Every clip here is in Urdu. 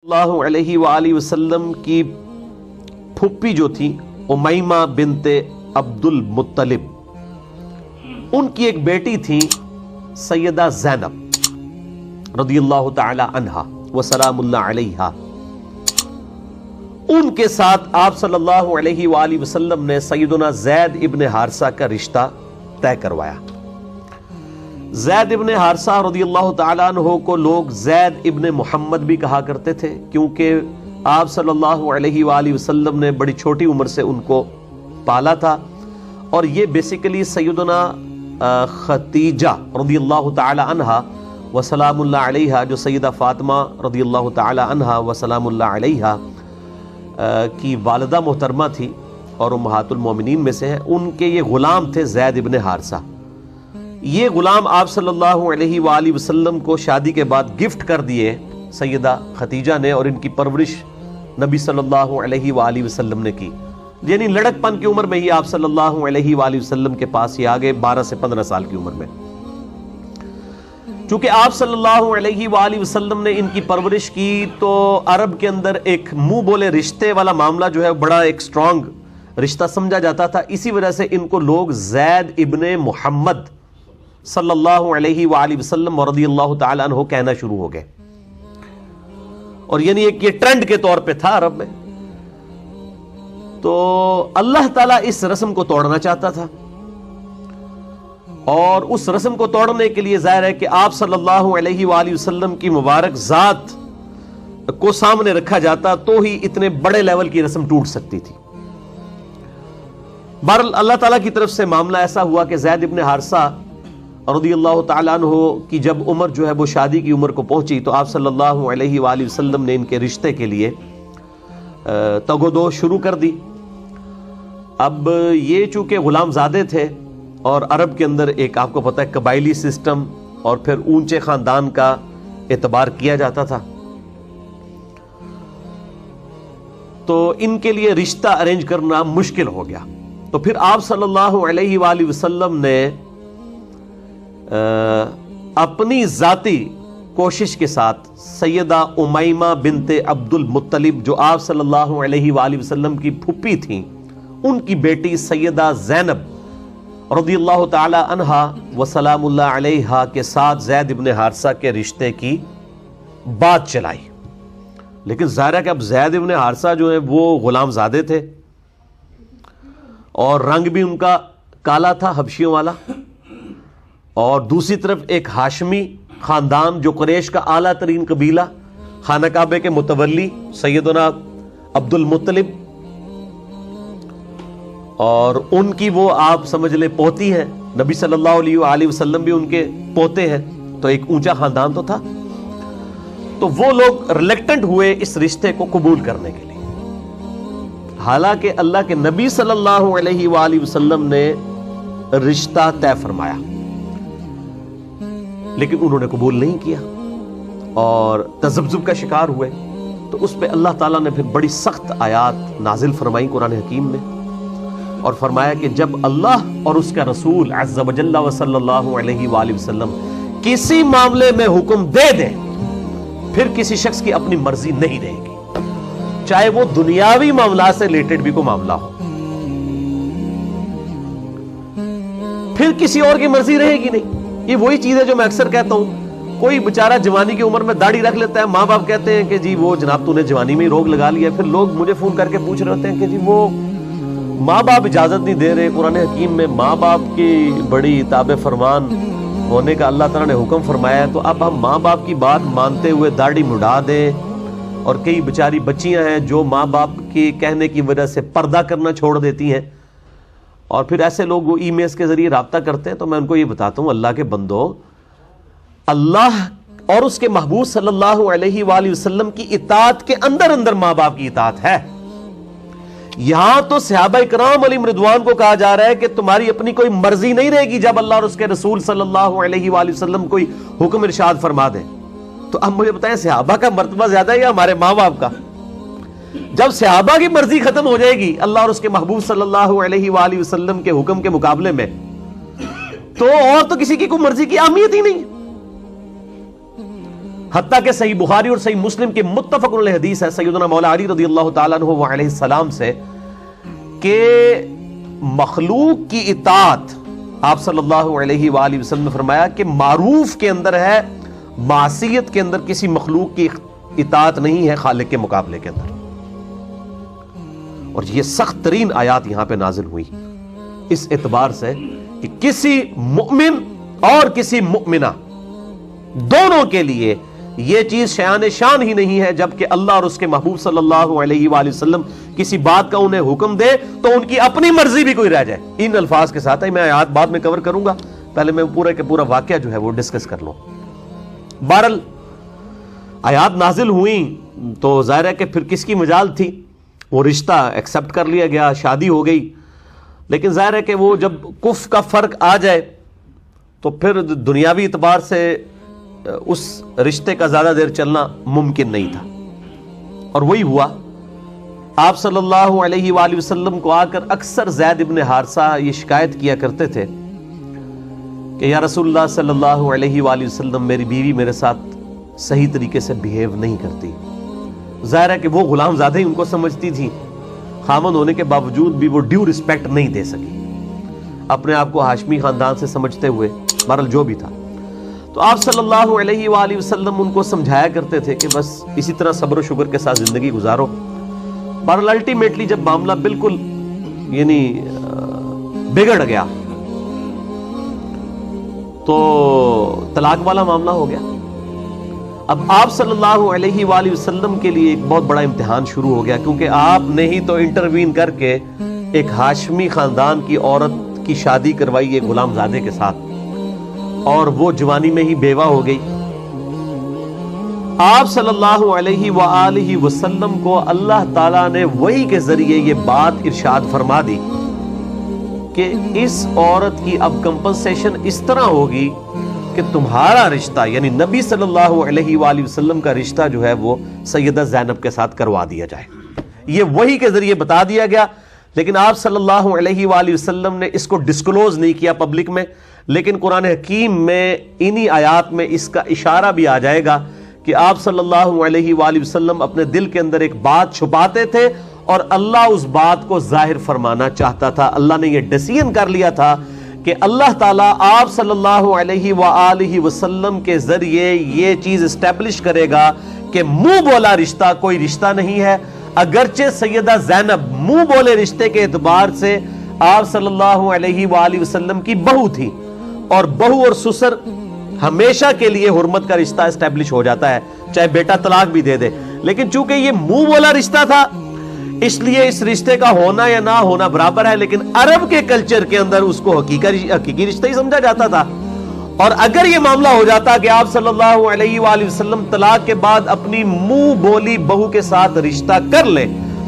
اللہ علیہ وآلہ وسلم کی پھپھی جو تھی امیمہ بنت عبد المطلب، ان کی ایک بیٹی تھی سیدہ زینب رضی اللہ تعالی عنہا وسلام اللہ علیہا۔ ان کے ساتھ آپ صلی اللہ علیہ وآلہ وسلم نے سیدنا زید ابن حارثہ کا رشتہ طے کروایا۔ زید ابن حارثہ رضی اللہ تعالیٰ عنہ کو لوگ زید ابن محمد بھی کہا کرتے تھے، کیونکہ آپ صلی اللہ علیہ وآلہ وسلم نے بڑی چھوٹی عمر سے ان کو پالا تھا، اور یہ بیسیکلی سیدنا خدیجہ رضی اللہ تعالی عنہا وسلام اللہ علیہا، جو سیدہ فاطمہ رضی اللہ تعالی عنہا وسلام اللہ علیہا کی والدہ محترمہ تھی اور امہات المومنین میں سے ہیں، ان کے یہ غلام تھے زید ابن حارثہ۔ یہ غلام آپ صلی اللہ علیہ وآلہ وسلم کو شادی کے بعد گفٹ کر دیے سیدہ خدیجہ نے، اور ان کی پرورش نبی صلی اللہ علیہ وآلہ وسلم نے کی، یعنی لڑک پن کی عمر میں ہی آپ صلی اللہ علیہ وآلہ وسلم کے پاس ہی آگے 12 سے 15 سال کی عمر میں۔ چونکہ آپ صلی اللہ علیہ وآلہ وسلم نے ان کی پرورش کی، تو عرب کے اندر ایک منہ بولے رشتے والا معاملہ جو ہے بڑا ایک سٹرونگ رشتہ سمجھا جاتا تھا، اسی وجہ سے ان کو لوگ زید ابن محمد صلی اللہ علیہ وآلہ وسلم رضی اللہ تعالیٰ عنہ کہنا شروع ہو گئے، اور یعنی ایک یہ ٹرینڈ کے طور پہ تھا عرب میں۔ تو اللہ تعالیٰ اس رسم کو توڑنا چاہتا تھا، اور اس رسم کو توڑنے کے لیے ظاہر ہے کہ آپ صلی اللہ علیہ وآلہ وسلم کی مبارک ذات کو سامنے رکھا جاتا تو ہی اتنے بڑے لیول کی رسم ٹوٹ سکتی تھی۔ بہرحال اللہ تعالیٰ کی طرف سے معاملہ ایسا ہوا کہ زید ابن حارثہ رضی اللہ تعالیٰ عنہ کی جب عمر جو ہے وہ شادی کی عمر کو پہنچی، تو آپ صلی اللہ علیہ وآلہ وسلم نے ان کے رشتے کے لیے تگ و دو شروع کر دی۔ اب یہ چونکہ غلام زادے تھے، اور عرب کے اندر ایک آپ کو پتہ ہے قبائلی سسٹم اور پھر اونچے خاندان کا اعتبار کیا جاتا تھا، تو ان کے لیے رشتہ ارینج کرنا مشکل ہو گیا۔ تو پھر آپ صلی اللہ علیہ وآلہ وسلم نے اپنی ذاتی کوشش کے ساتھ سیدہ امیمہ بنت عبد المطلب، جو آپ صلی اللہ علیہ وآلہ وسلم کی پھپھی تھیں، ان کی بیٹی سیدہ زینب رضی اللہ تعالی عنہا وسلام اللہ علیہا کے ساتھ زید ابن حارثہ کے رشتے کی بات چلائی۔ لیکن ظاہر ہے کہ اب زید ابن حارثہ جو ہیں وہ غلام زادے تھے، اور رنگ بھی ان کا کالا تھا حبشیوں والا، اور دوسری طرف ایک ہاشمی خاندان جو قریش کا اعلیٰ ترین قبیلہ، خانہ کعبہ کے متولی سیدنا عبد المطلب، اور ان کی وہ آپ سمجھ لیں پوتی ہیں، نبی صلی اللہ علیہ وآلہ وسلم بھی ان کے پوتے ہیں، تو ایک اونچا خاندان تو تھا۔ تو وہ لوگ ریلیکٹنٹ ہوئے اس رشتے کو قبول کرنے کے لیے، حالانکہ اللہ کے نبی صلی اللہ علیہ وآلہ وسلم نے رشتہ طے فرمایا، لیکن انہوں نے قبول نہیں کیا اور تذبذب کا شکار ہوئے۔ تو اس پہ اللہ تعالیٰ نے پھر بڑی سخت آیات نازل فرمائی قرآن حکیم میں، اور فرمایا کہ جب اللہ اور اس کا رسول عز و جل و صلی اللہ علیہ وآلہ وسلم کسی معاملے میں حکم دے دیں، پھر کسی شخص کی اپنی مرضی نہیں رہے گی، چاہے وہ دنیاوی معاملات سے ریلیٹڈ بھی کوئی معاملہ ہو، پھر کسی اور کی مرضی رہے گی نہیں۔ یہ وہی چیز ہے جو میں اکثر کہتا ہوں، کوئی بیچارہ جوانی کی عمر میں داڑھی رکھ لیتا ہے، ماں باپ کہتے ہیں کہ جی وہ جناب تو نے جوانی میں ہی روگ لگا لیا، پھر لوگ مجھے فون کر کے پوچھ رہے ہوتے ہیں کہ جی وہ ماں باپ اجازت نہیں دے رہے۔ قرآن حکیم میں ماں باپ کی بڑی تابع فرمان ہونے کا اللہ تعالیٰ نے حکم فرمایا ہے، تو اب ہم ماں باپ کی بات مانتے ہوئے داڑھی مڈا دیں، اور کئی بیچاری بچیاں ہیں جو ماں باپ کے کہنے کی وجہ سے پردہ کرنا چھوڑ دیتی ہیں، اور پھر ایسے لوگ وہ ای میلز کے ذریعے رابطہ کرتے ہیں۔ تو میں ان کو یہ بتاتا ہوں، اللہ کے بندو، اللہ اور اس کے محبوب صلی اللہ علیہ وآلہ وسلم کی اطاعت کے اندر اندر ماں باپ کی اطاعت ہے۔ یہاں تو صحابہ کرام علیہم رضوان کو کہا جا رہا ہے کہ تمہاری اپنی کوئی مرضی نہیں رہے گی جب اللہ اور اس کے رسول صلی اللہ علیہ وآلہ وسلم کوئی حکم ارشاد فرما دیں۔ تو اب مجھے بتائیں، صحابہ کا مرتبہ زیادہ ہے یا ہمارے ماں باپ کا؟ جب صحابہ کی مرضی ختم ہو جائے گی اللہ اور اس کے محبوب صلی اللہ علیہ وآلہ وسلم کے حکم کے مقابلے میں، تو اور تو کسی کی کوئی مرضی کی اہمیت ہی نہیں۔ حتیٰ کہ صحیح بخاری اور صحیح مسلم کے متفق علیہ حدیث ہے سیدنا مولا علی رضی اللہ تعالیٰ عنہ علیہ السلام سے کہ مخلوق کی اطاعت، آپ صلی اللہ علیہ وآلہ وسلم نے فرمایا کہ معروف کے اندر ہے، معصیت کے اندر کسی مخلوق کی اطاعت نہیں ہے خالق کے مقابلے کے اندر. اور یہ سخت ترین آیات یہاں پہ نازل ہوئی اس اعتبار سے کہ کسی مؤمن اور کسی مؤمنہ دونوں کے لیے یہ چیز شیان شان ہی نہیں ہے جبکہ اللہ اور اس کے محبوب صلی اللہ علیہ وآلہ وسلم کسی بات کا انہیں حکم دے تو ان کی اپنی مرضی بھی کوئی رہ جائے. ان الفاظ کے ساتھ میں آیات بعد میں کور کروں گا، پہلے میں پورے کے پورا واقعہ جو ہے وہ ڈسکس کر لوں. بہرحال آیات نازل ہوئیں تو ظاہر ہے کہ پھر کس کی مجال تھی، وہ رشتہ ایکسپٹ کر لیا گیا، شادی ہو گئی. لیکن ظاہر ہے کہ وہ جب کف کا فرق آ جائے تو پھر دنیاوی اعتبار سے اس رشتے کا زیادہ دیر چلنا ممکن نہیں تھا. اور وہی ہوا، آپ صلی اللہ علیہ وآلہ وسلم کو آ کر اکثر زید ابن حارثہ یہ شکایت کیا کرتے تھے کہ یا رسول اللہ صلی اللہ علیہ وآلہ وسلم، میری بیوی میرے ساتھ صحیح طریقے سے بیہیو نہیں کرتی. ظاہر ہے کہ وہ غلام زادہ ہی ان کو سمجھتی تھی، خامند ہونے کے باوجود بھی وہ ڈیو رسپیکٹ نہیں دے سکی، اپنے آپ کو ہاشمی خاندان سے سمجھتے ہوئے. بہرحال جو بھی تھا، تو آپ صلی اللہ علیہ وآلہ وسلم ان کو سمجھایا کرتے تھے کہ بس اسی طرح صبر و شکر کے ساتھ زندگی گزارو. بہرحال الٹیمیٹلی جب معاملہ بالکل یعنی بگڑ گیا تو طلاق والا معاملہ ہو گیا. اب آپ صلی اللہ علیہ وآلہ وسلم کے لیے ایک بہت بڑا امتحان شروع ہو گیا، کیونکہ آپ نے ہی تو انٹروین کر کے ایک ہاشمی خاندان کی عورت کی شادی کروائی ایک غلام زادے کے ساتھ، اور وہ جوانی میں ہی بیوہ ہو گئی. آپ صلی اللہ علیہ وآلہ وسلم کو اللہ تعالیٰ نے وحی کے ذریعے یہ بات ارشاد فرما دی کہ اس عورت کی اب کمپنسیشن اس طرح ہوگی کہ تمہارا رشتہ یعنی نبی صلی اللہ علیہ وآلہ وسلم کا رشتہ جو ہے وہ سیدہ زینب کے ساتھ کروا دیا جائے. یہ وحی کے ذریعے بتا دیا گیا، لیکن آپ صلی اللہ علیہ وآلہ وسلم نے اس کو ڈسکلوز نہیں کیا پبلک میں. لیکن قرآن حکیم میں انہی آیات میں اس کا اشارہ بھی آ جائے گا کہ آپ صلی اللہ علیہ وآلہ وسلم اپنے دل کے اندر ایک بات چھپاتے تھے اور اللہ اس بات کو ظاہر فرمانا چاہتا تھا. اللہ نے یہ ڈیسیژن کر لیا تھا کہ اللہ تعالیٰ آپ صلی اللہ علیہ وآلہ وسلم کے ذریعے یہ چیز اسٹیبلش کرے گا کہ منہ بولا رشتہ کوئی رشتہ نہیں ہے. اگرچہ سیدہ زینب منہ بولے رشتے کے اعتبار سے آپ صلی اللہ علیہ وآلہ وسلم کی بہو تھی، اور بہو اور سسر ہمیشہ کے لیے حرمت کا رشتہ اسٹیبلش ہو جاتا ہے چاہے بیٹا طلاق بھی دے دے. لیکن چونکہ یہ منہ بولا رشتہ تھا اس لیے اس رشتے کا ہونا یا نہ ہونا برابر ہے، لیکن عرب کے کلچر کے اندر اس کو حقیقی رشتہ ہی سمجھا جاتا تھا. اور اگر یہ معاملہ ہو جاتا کہ آپ صلی اللہ علیہ وآلہ وسلم طلاق کے بعد اپنی منہ بولی بہو کے ساتھ رشتہ کر لے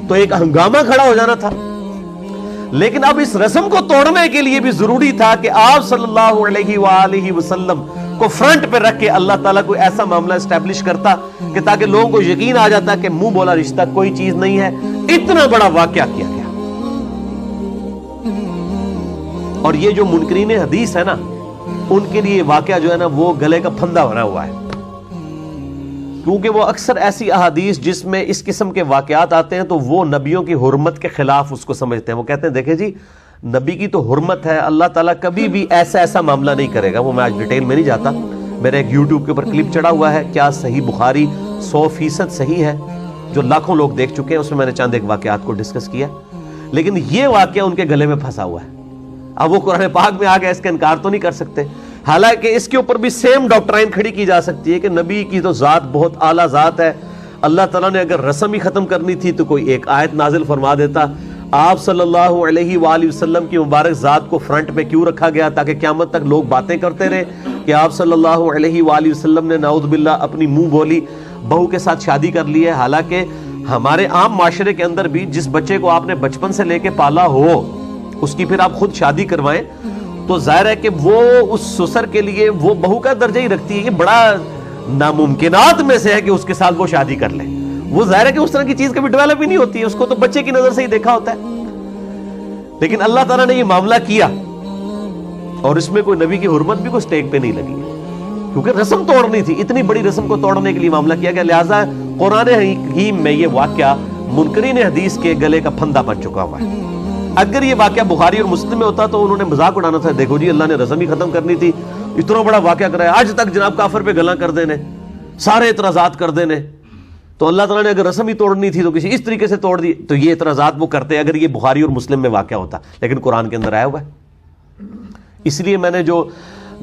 تو ایک ہنگامہ کھڑا ہو جانا تھا. لیکن اب اس رسم کو توڑنے کے لیے بھی ضروری تھا کہ آپ صلی اللہ علیہ وآلہ وسلم کو فرنٹ پہ رکھ کے اللہ تعالیٰ کو ایسا معاملہ اسٹیبلش کرتا کہ تاکہ لوگوں کو یقین آ جاتا کہ منہ بولا رشتہ کوئی چیز نہیں ہے. اتنا بڑا واقعہ کیا گیا. اور یہ جو منکرین حدیث ہے نا، ان کے لیے واقعہ جو ہے نا وہ گلے کا پھندا بنا ہوا ہے، کیونکہ وہ اکثر ایسی احادیث جس میں اس قسم کے واقعات آتے ہیں تو وہ نبیوں کی حرمت کے خلاف اس کو سمجھتے ہیں. وہ کہتے ہیں دیکھیں جی نبی کی تو حرمت ہے، اللہ تعالیٰ کبھی بھی ایسا معاملہ نہیں کرے گا. وہ میں آج ڈیٹیل میں نہیں جاتا، میرے ایک یوٹیوب کے اوپر کلپ چڑھا ہوا ہے کیا صحیح بخاری 100% صحیح ہے جو لاکھوں لوگ دیکھ چکے ہیں، اس میں میں نے چند ایک واقعات کو ڈسکس کیا. لیکن یہ واقعہ ان کے گلے میں پھنسا ہوا ہے. اب وہ قرآن پاک میں آگے اس کا انکار تو نہیں کر سکتے، حالانکہ اس کے اوپر بھی سیم ڈاکٹرائن کھڑی کی جا سکتی ہے کہ نبی کی تو ذات بہت اعلیٰ ذات ہے. اللہ تعالیٰ نے اگر رسم ہی ختم کرنی تھی تو کوئی ایک آیت نازل فرما دیتا. آپ صلی اللہ علیہ وآلہ وسلم کی مبارک ذات کو فرنٹ پہ کیوں رکھا گیا؟ تاکہ قیامت تک لوگ باتیں کرتے رہے کہ آپ صلی اللہ علیہ وآلہ وسلم نے نعوذ باللہ اپنی منہ بولی بہو کے ساتھ شادی کر لی ہے. حالانکہ ہمارے عام معاشرے کے اندر بھی جس بچے کو آپ نے بچپن سے لے کے پالا ہو اس کی پھر آپ خود شادی کروائیں تو ظاہر ہے کہ وہ اس سسر کے لیے وہ بہو کا درجہ ہی رکھتی ہے. یہ بڑا ناممکنات میں سے ہے کہ اس کے ساتھ وہ شادی کر لے. وہ ظاہر ہے کہ اس طرح کی چیز کبھی ڈیولپ ہی نہیں ہوتی ہے، اس کو تو بچے کی نظر سے ہی دیکھا ہوتا ہے. لیکن اللہ تعالیٰ نے یہ معاملہ کیا اور اس میں کوئی نبی کی حرمت بھی کوئی سٹیک پہ نہیں لگی. کیونکہ رسم توڑنی تھی، اتنی بڑی رسم کو توڑنے کے لیے معاملہ کیا گیا، لہٰذا قرآن حکیم میں یہ واقعہ منکرین حدیث کے گلے کا پھندا بن چکا ہوا ہے۔ اگر یہ واقعہ بخاری اور مسلم میں ہوتا تو انہوں نے مذاق اڑانا تھا، دیکھو جی اللہ نے رسم ہی ختم کرنی تھی، اتنا بڑا واقعہ کرایا، آج تک جناب کافر پہ گلاں کر دینے، سارے اعتراضات کر دینے، تو اللہ تعالیٰ نے اگر رسم ہی توڑنی تھی تو کسی اس طریقے سے توڑ دی، تو یہ اعتراضات وہ کرتے اگر یہ بخاری اور مسلم میں واقعہ ہوتا، لیکن قرآن کے اندر آیا ہوا ہے۔ اس لیے میں نے جو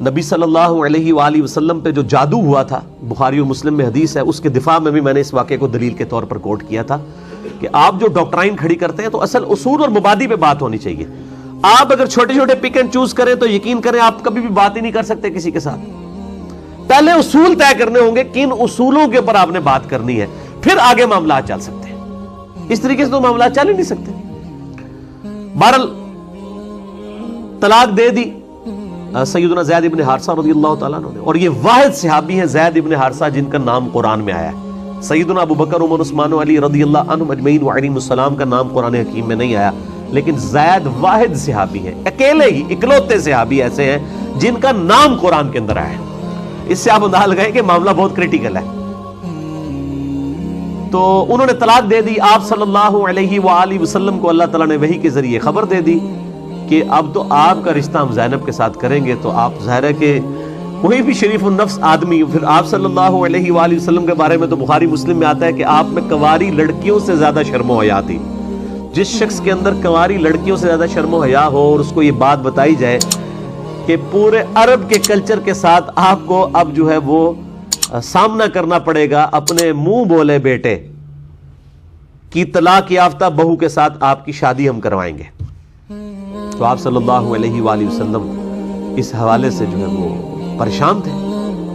نبی صلی اللہ علیہ وآلہ وسلم پہ جو جادو ہوا تھا، بخاری اور مسلم میں حدیث ہے، اس کے دفاع میں بھی میں نے اس واقعے کو دلیل کے طور پر کوٹ کیا تھا کہ آپ جو ڈاکٹرائن کھڑی کرتے ہیں تو اصل اصول اور مبادی پہ بات ہونی چاہیے۔ آپ اگر چھوٹے چھوٹے پک اینڈ چوز کریں تو یقین کریں آپ کبھی بھی بات ہی نہیں کر سکتے کسی کے ساتھ۔ پہلے اصول طے کرنے ہوں گے، کن اصولوں کے اوپر آپ نے بات کرنی ہے، پھر آگے معاملات چل سکتے ہیں۔ اس طریقے سے تو معاملات چل ہی نہیں سکتے۔ بہرحال طلاق دے دی سیدنا زید ابن حارثہ رضی اللہ تعالیٰ عنہ نے، اور یہ واحد صحابی ہیں زید ابن حارثہ جن کا نام قرآن میں آیا ہے۔ سیدنا ابو بکر، عمر، عثمان و علی رضی اللہ عنہم اجمعین وعلیہم السلام کا نام قرآن حکیم میں نہیں آیا، لیکن زید واحد صحابی ہیں، اکیلے ہی اکلوتے صحابی ایسے ہیں جن کا نام قرآن کے اندر آیا ہے۔ اس سے آپ اندازہ لگائیں کہ معاملہ بہت کریٹیکل ہے۔ تو انہوں نے طلاق دے دی، آپ صلی اللہ علیہ وآلہ وسلم کو اللہ تعالیٰ نے وحی کے ذریعے خبر دے دی کہ اب تو آپ کا رشتہ ہم زینب کے ساتھ کریں گے۔ تو آپ ظاہر ہے کہ کوئی بھی شریف النفس آدمی، پھر آپ صلی اللہ علیہ وآلہ وسلم کے بارے میں تو بخاری مسلم میں آتا ہے کہ آپ میں کنواری لڑکیوں سے زیادہ شرم و حیا تھی۔ جس شخص کے اندر کنواری لڑکیوں سے زیادہ شرم و حیا ہو اور اس کو یہ بات بتائی جائے کہ پورے عرب کے کلچر کے ساتھ آپ کو اب جو ہے وہ سامنا کرنا پڑے گا اپنے منہ بولے بیٹے کی طلاق یافتہ بہو کے ساتھ آپ کی شادی ہم کروائیں گے، تو آپ صلی اللہ علیہ وآلہ وسلم اس حوالے سے جو ہے وہ پریشان تھے۔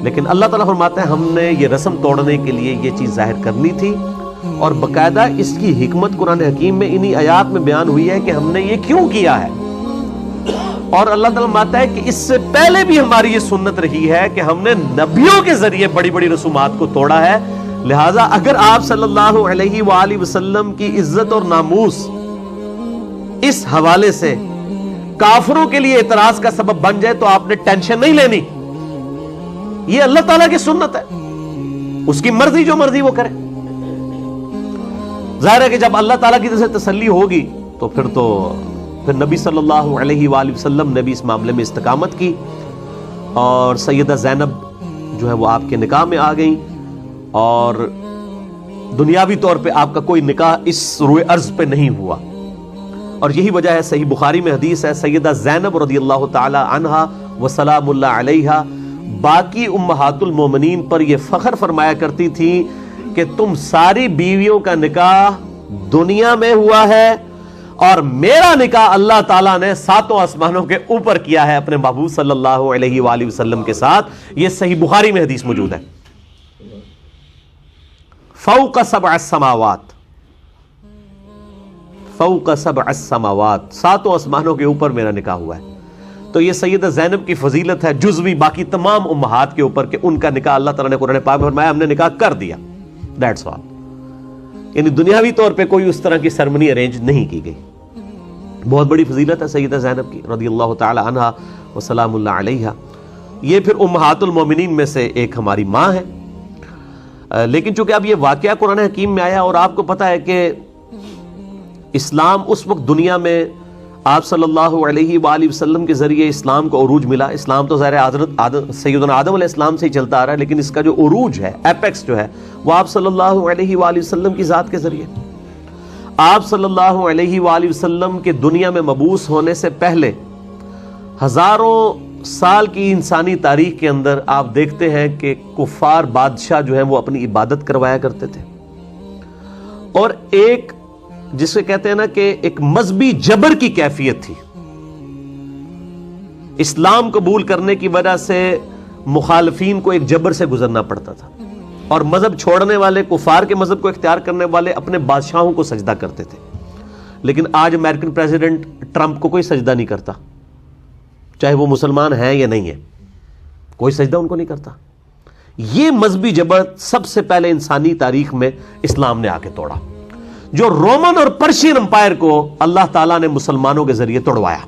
لیکن اللہ تعالیٰ فرماتا ہے ہم نے یہ رسم توڑنے کے لیے یہ چیز ظاہر کرنی تھی، اور باقاعدہ اس کی حکمت قرآن حکیم میں انہی آیات میں بیان ہوئی ہے کہ ہم نے یہ کیوں کیا ہے۔ اور اللہ تعالیٰ فرماتا ہے کہ اس سے پہلے بھی ہماری یہ سنت رہی ہے کہ ہم نے نبیوں کے ذریعے بڑی بڑی رسومات کو توڑا ہے، لہٰذا اگر آپ صلی اللہ علیہ وآلہ وسلم کی عزت اور ناموس اس حوالے سے کافروں کے لیے اعتراض کا سبب بن جائے تو آپ نے ٹینشن نہیں لینی، یہ اللہ تعالیٰ کی سنت ہے، اس کی مرضی جو مرضی وہ کرے۔ ظاہر ہے کہ جب اللہ تعالیٰ کی طرف سے تسلی ہوگی تو پھر نبی صلی اللہ علیہ وآلہ وسلم نے بھی اس معاملے میں استقامت کی، اور سیدہ زینب جو ہے وہ آپ کے نکاح میں آ گئیں، اور دنیاوی طور پہ آپ کا کوئی نکاح اس روئے ارض پہ نہیں ہوا۔ اور یہی وجہ ہے، صحیح بخاری میں حدیث ہے، سیدہ زینب رضی اللہ تعالی عنہا وسلام اللہ علیہا باقی امہات المومنین پر یہ فخر فرمایا کرتی تھی کہ تم ساری بیویوں کا نکاح دنیا میں ہوا ہے، اور میرا نکاح اللہ تعالیٰ نے ساتوں آسمانوں کے اوپر کیا ہے اپنے محبوب صلی اللہ علیہ وآلہ وسلم کے ساتھ۔ یہ صحیح بخاری میں حدیث موجود ہے۔ فوق سبع السماوات، فوق سبع السماوات، ساتوں آسمانوں کے اوپر میرا نکاح ہوا ہے۔ تو یہ سیدہ زینب کی فضیلت ہے جزوی باقی تمام امہات کے اوپر کہ ان کا نکاح اللہ تعالیٰ نے قرآن پاک میں فرمایا ہم نے نکاح کر دیا، دیٹس آل۔ یعنی دنیاوی طور پہ کوئی اس طرح کی سرمنی ارینج نہیں کی گئی۔ بہت بڑی فضیلت ہے سیدہ زینب کی رضی اللہ تعالی عنہا وسلام اللہ علیہا۔ یہ پھر امہات المومنین میں سے ایک ہماری ماں ہے۔ لیکن چونکہ اب یہ واقعہ قرآن حکیم میں آیا، اور آپ کو پتہ ہے کہ اسلام اس وقت دنیا میں آپ صلی اللہ علیہ وآلہ وسلم کے ذریعے اسلام کو عروج ملا۔ اسلام تو ظاہر حضرت سیدنا آدم علیہ السلام سے ہی چلتا آ رہا ہے، لیکن اس کا جو عروج ہے، ایپیکس جو ہے، وہ آپ صلی اللہ علیہ وآلہ وسلم کی ذات کے ذریعے۔ آپ صلی اللہ علیہ وآلہ وسلم کے دنیا میں مبعوث ہونے سے پہلے ہزاروں سال کی انسانی تاریخ کے اندر آپ دیکھتے ہیں کہ کفار بادشاہ جو ہیں وہ اپنی عبادت کروایا کرتے تھے، اور ایک جسے کہتے ہیں نا کہ ایک مذہبی جبر کی کیفیت تھی۔ اسلام قبول کرنے کی وجہ سے مخالفین کو ایک جبر سے گزرنا پڑتا تھا، اور مذہب چھوڑنے والے، کفار کے مذہب کو اختیار کرنے والے اپنے بادشاہوں کو سجدہ کرتے تھے۔ لیکن آج امریکن پریزیڈنٹ ٹرمپ کو کوئی سجدہ نہیں کرتا، چاہے وہ مسلمان ہیں یا نہیں ہے، کوئی سجدہ ان کو نہیں کرتا۔ یہ مذہبی جبر سب سے پہلے انسانی تاریخ میں اسلام نے آ کے توڑا، جو رومن اور پرشین امپائر کو اللہ تعالیٰ نے مسلمانوں کے ذریعے توڑوایا۔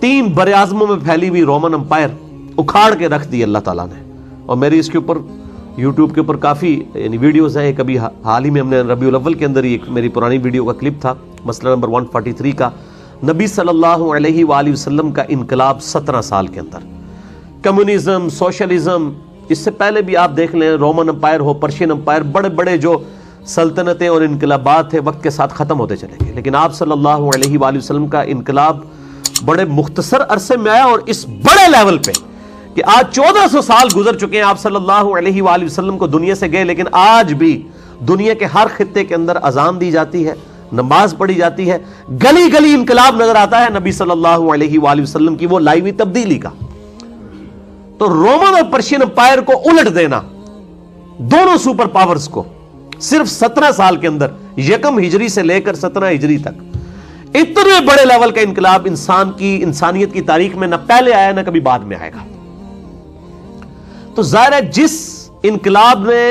3 براعظموں میں پھیلی ہوئی رومن امپائر اکھاڑ کے رکھ دی اللہ تعالیٰ نے. اور میری اس کے اوپر یوٹیوب کے اوپر کافی یعنی ویڈیوز ہیں. کبھی حال ہی میں ہم نے ربیع الاول کے اندر ہی ایک میری پرانی ویڈیو کا کلپ تھا مسئلہ نمبر 143 کا، نبی صلی اللہ علیہ وآلہ وسلم کا انقلاب 17 سال کے اندر. کمیونزم، سوشلزم، اس سے پہلے بھی آپ دیکھ لیں، رومن امپائر ہو، پرشین امپائر، بڑے بڑے جو سلطنتیں اور انقلابات تھے وقت کے ساتھ ختم ہوتے چلے گئے، لیکن آپ صلی اللہ علیہ وآلہ وسلم کا انقلاب بڑے مختصر عرصے میں آیا، اور اس بڑے لیول پہ کہ آج 1400 سال گزر چکے ہیں آپ صلی اللہ علیہ وآلہ وسلم کو دنیا سے گئے، لیکن آج بھی دنیا کے ہر خطے کے اندر اذان دی جاتی ہے، نماز پڑھی جاتی ہے، گلی گلی انقلاب نظر آتا ہے نبی صلی اللہ علیہ وآلہ وسلم کی وہ لائی ہوئی تبدیلی کا. تو رومن اور پرشین امپائر کو الٹ دینا، دونوں سپر پاورز کو صرف 17 سال کے اندر، یکم ہجری سے لے کر 17 ہجری تک، اتنے بڑے لیول کا انقلاب انسانیت کی تاریخ میں نہ پہلے آیا نہ کبھی بعد میں آئے گا. تو ظاہر ہے جس انقلاب نے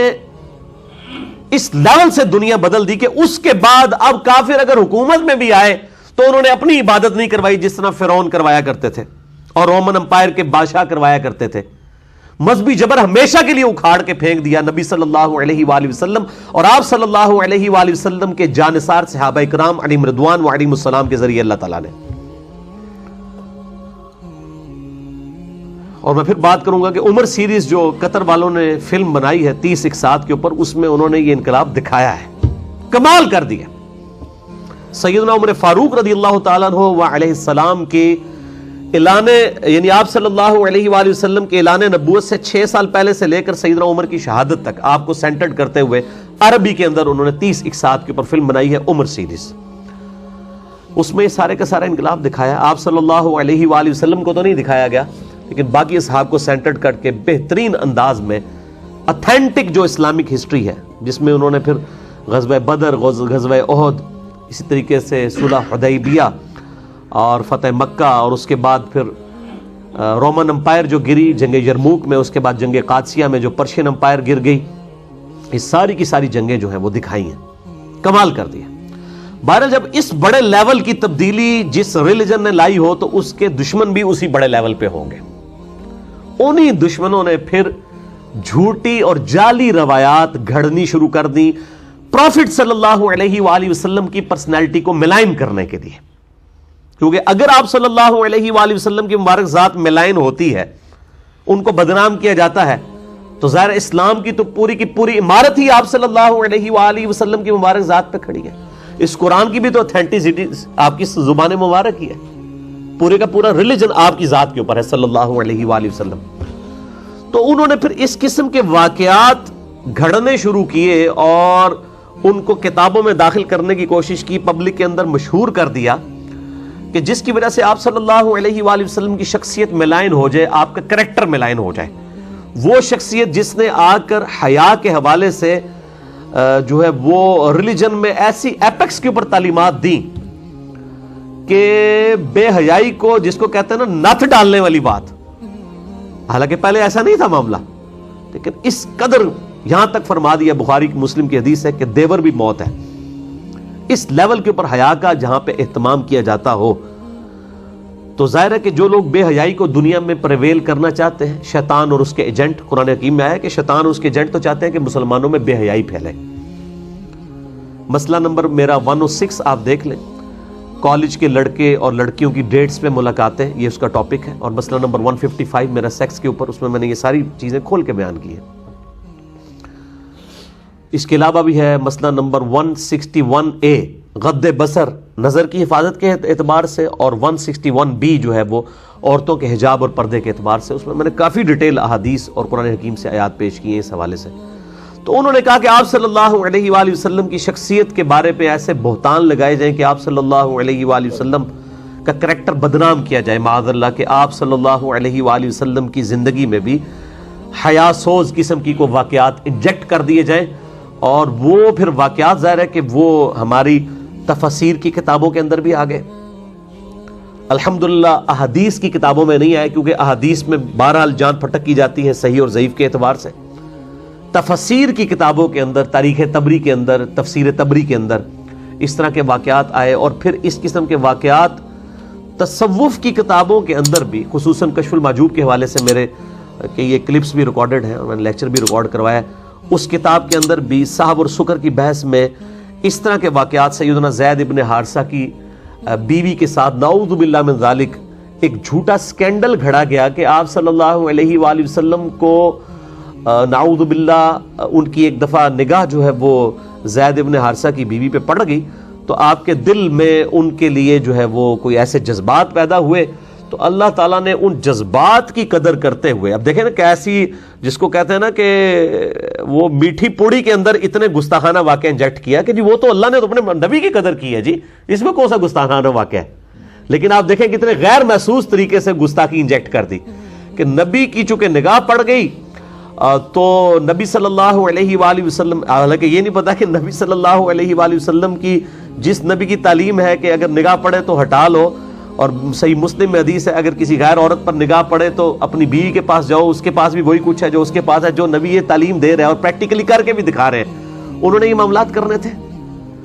اس لیول سے دنیا بدل دی کہ اس کے بعد اب کافر اگر حکومت میں بھی آئے تو انہوں نے اپنی عبادت نہیں کروائی جس طرح فرعون کروایا کرتے تھے اور رومن امپائر کے بادشاہ کروایا کرتے تھے. مذہبی جبر ہمیشہ کے لیے اکھاڑ کے پھینک دیا نبی صلی اللہ علیہ وآلہ وسلم اور آپ صلی اللہ علیہ وآلہ وسلم کے جانثار صحابہ کرام علیہم رضوان و علیہم السلام کے ذریعے اللہ تعالیٰ نے. اور میں پھر بات کروں گا کہ عمر سیریز جو قطر والوں نے فلم بنائی ہے 30 اقساط کے اوپر، اس میں انہوں نے یہ انقلاب دکھایا ہے، کمال کر دیا. سیدنا عمر فاروق رضی اللہ تعالیٰ عنہ و علیہ السلام کے اعلان یعنی آپ صلی اللہ علیہ وآلہ وسلم کے اعلان نبوت سے 6 سال پہلے سے لے کر سیدنا عمر کی شہادت تک آپ کو سینٹرڈ کرتے ہوئے عربی کے اندر انہوں نے 30 اقساط کے اوپر فلم بنائی ہے عمر سیریز. اس میں یہ سارے کا سارا انقلاب دکھایا. آپ صلی اللہ علیہ وآلہ وسلم کو تو نہیں دکھایا گیا، لیکن باقی اصحاب کو سینٹرڈ کر کے بہترین انداز میں اتھینٹک جو اسلامک ہسٹری ہے، جس میں انہوں نے پھر غزوہ بدر، غزوہ احد، اسی طریقے سے صلح حدیبیہ اور فتح مکہ، اور اس کے بعد پھر رومن امپائر جو گری جنگ یرموک میں، اس کے بعد جنگ قادسیہ میں جو پرشین امپائر گر گئی، یہ ساری کی ساری جنگیں جو ہیں وہ دکھائی ہیں، کمال کر دیا. بہرحال جب اس بڑے لیول کی تبدیلی جس ریلیجن نے لائی ہو تو اس کے دشمن بھی اسی بڑے لیول پہ ہوں گے. انہی دشمنوں نے پھر جھوٹی اور جعلی روایات گھڑنی شروع کر دی پروفٹ صلی اللہ علیہ وآلہ وسلم کی پرسنالٹی کو ملائن کرنے کے لیے. کیونکہ اگر آپ صلی اللہ علیہ وآلہ وسلم کی مبارک ذات ملائن ہوتی ہے، ان کو بدنام کیا جاتا ہے، تو ظاہر اسلام کی تو پوری کی پوری عمارت ہی آپ صلی اللہ علیہ وآلہ وسلم کی مبارک ذات پہ کھڑی ہے. اس قرآن کی بھی تو اتھینٹسٹی آپ کی زبان مبارک ہی ہے، پورے کا پورا ریلیجن آپ کی ذات کے اوپر ہے صلی اللہ علیہ وآلہ وسلم. تو انہوں نے پھر اس قسم کے واقعات گھڑنے شروع کیے اور ان کو کتابوں میں داخل کرنے کی کوشش کی، پبلک کے اندر مشہور کر دیا، کہ جس کی وجہ سے آپ صلی اللہ علیہ وآلہ وسلم کی شخصیت ملائن ہو جائے، آپ کا کریکٹر ملائن ہو جائے. وہ شخصیت جس نے آ کر حیا کے حوالے سے جو ہے وہ ریلیجن میں ایسی ایپیکس کے اوپر تعلیمات دیں کہ بے حیائی کو، جس کو کہتے ہیں نا نتھ ڈالنے والی بات، حالانکہ پہلے ایسا نہیں تھا معاملہ، لیکن اس قدر یہاں تک فرما دیا، بخاری مسلم کی حدیث ہے کہ دیور بھی موت ہے. اس لیول کے اوپر حیا کا جہاں پہ اہتمام کیا جاتا ہو، تو ظاہر ہے کہ جو لوگ بے حیائی کو دنیا میں پریویل کرنا چاہتے ہیں، شیطان اور اس کے ایجنٹ، قرآن حکیم میں آیا کہ شیطان اور اس کے ایجنٹ تو چاہتے ہیں کہ مسلمانوں میں بے حیائی پھیلے. مسئلہ نمبر میرا 106 آپ دیکھ لیں، کالج کے لڑکے اور لڑکیوں کی ڈیٹس پہ ملاقاتیں، یہ اس کا ٹاپک ہے. اور مسئلہ نمبر 155 میرا سیکس کے اوپر، اس میں نے یہ ساری چیزیں کھول کے بیان کی ہیں. اس کے علاوہ بھی ہے مسئلہ نمبر 161A غض بصر، نظر کی حفاظت کے اعتبار سے، اور 161B جو ہے وہ عورتوں کے حجاب اور پردے کے اعتبار سے. اس میں نے کافی ڈیٹیل احادیث اور قرآن حکیم سے آیات پیش کی ہیں اس حوالے سے. تو انہوں نے کہا کہ آپ صلی اللہ علیہ وآلہ وسلم کی شخصیت کے بارے پہ ایسے بہتان لگائے جائیں کہ آپ صلی اللہ علیہ وآلہ وسلم کا کریکٹر بدنام کیا جائے معاذ اللہ، کہ آپ صلی اللہ علیہ وآلہ وسلم کی زندگی میں بھی حیا سوز قسم کی کو واقعات انجیکٹ کر دیے جائیں. اور وہ پھر واقعات ظاہر ہے کہ وہ ہماری تفسیر کی کتابوں کے اندر بھی آ گئے. الحمدللہ احادیث کی کتابوں میں نہیں آئے، کیونکہ احادیث میں بہرحال جان پھٹک کی جاتی ہے صحیح اور ضعیف کے اعتبار سے. تفسیر کی کتابوں کے اندر، تاریخ تبری کے اندر، تفسیر تبری کے اندر اس طرح کے واقعات آئے. اور پھر اس قسم کے واقعات تصوف کی کتابوں کے اندر بھی، خصوصاً کشف المحجوب کے حوالے سے میرے کہ یہ کلپس بھی ریکارڈڈ ہیں اور میں نے لیکچر بھی ریکارڈ کروایا ہے، اس کتاب کے اندر بھی صحب اور سکر کی بحث میں اس طرح کے واقعات، سیدنا زید ابن حارثہ کی بیوی کے ساتھ نعوذ باللہ من ذالک ایک جھوٹا سکینڈل گھڑا گیا کہ آپ صلی اللہ علیہ وآلہ وسلم کو نعوذ باللہ ان کی ایک دفعہ نگاہ جو ہے وہ زید ابن حارثہ کی بیوی پہ پڑ گئی، تو آپ کے دل میں ان کے لیے جو ہے وہ کوئی ایسے جذبات پیدا ہوئے، تو اللہ تعالیٰ نے ان جذبات کی قدر کرتے ہوئے، اب دیکھیں نا کیسی، جس کو کہتے ہیں نا کہ وہ میٹھی پوڑی کے اندر اتنے گستاخانہ واقعہ انجیکٹ کیا کہ جی وہ تو اللہ نے تو اپنے نبی کی قدر کی ہے، جی اس میں کون سا گستاخانہ واقعہ ہے؟ لیکن آپ دیکھیں کتنے غیر محسوس طریقے سے گستاخی انجیکٹ کر دی کہ نبی کی چونکہ نگاہ پڑ گئی تو نبی صلی اللہ علیہ وآلہ وسلم، حالانکہ یہ نہیں پتا کہ نبی صلی اللہ علیہ وآلہ وسلم کی جس نبی کی تعلیم ہے کہ اگر نگاہ پڑے تو ہٹا لو، اور صحیح مسلم میں حدیث ہے اگر کسی غیر عورت پر نگاہ پڑے تو اپنی بیوی کے پاس جاؤ، اس کے پاس بھی وہی کچھ ہے جو اس کے پاس ہے، جو نبی یہ تعلیم دے رہے ہیں اور پریکٹیکلی کر کے بھی دکھا رہے ہیں، انہوں نے یہ معاملات کرنے تھے،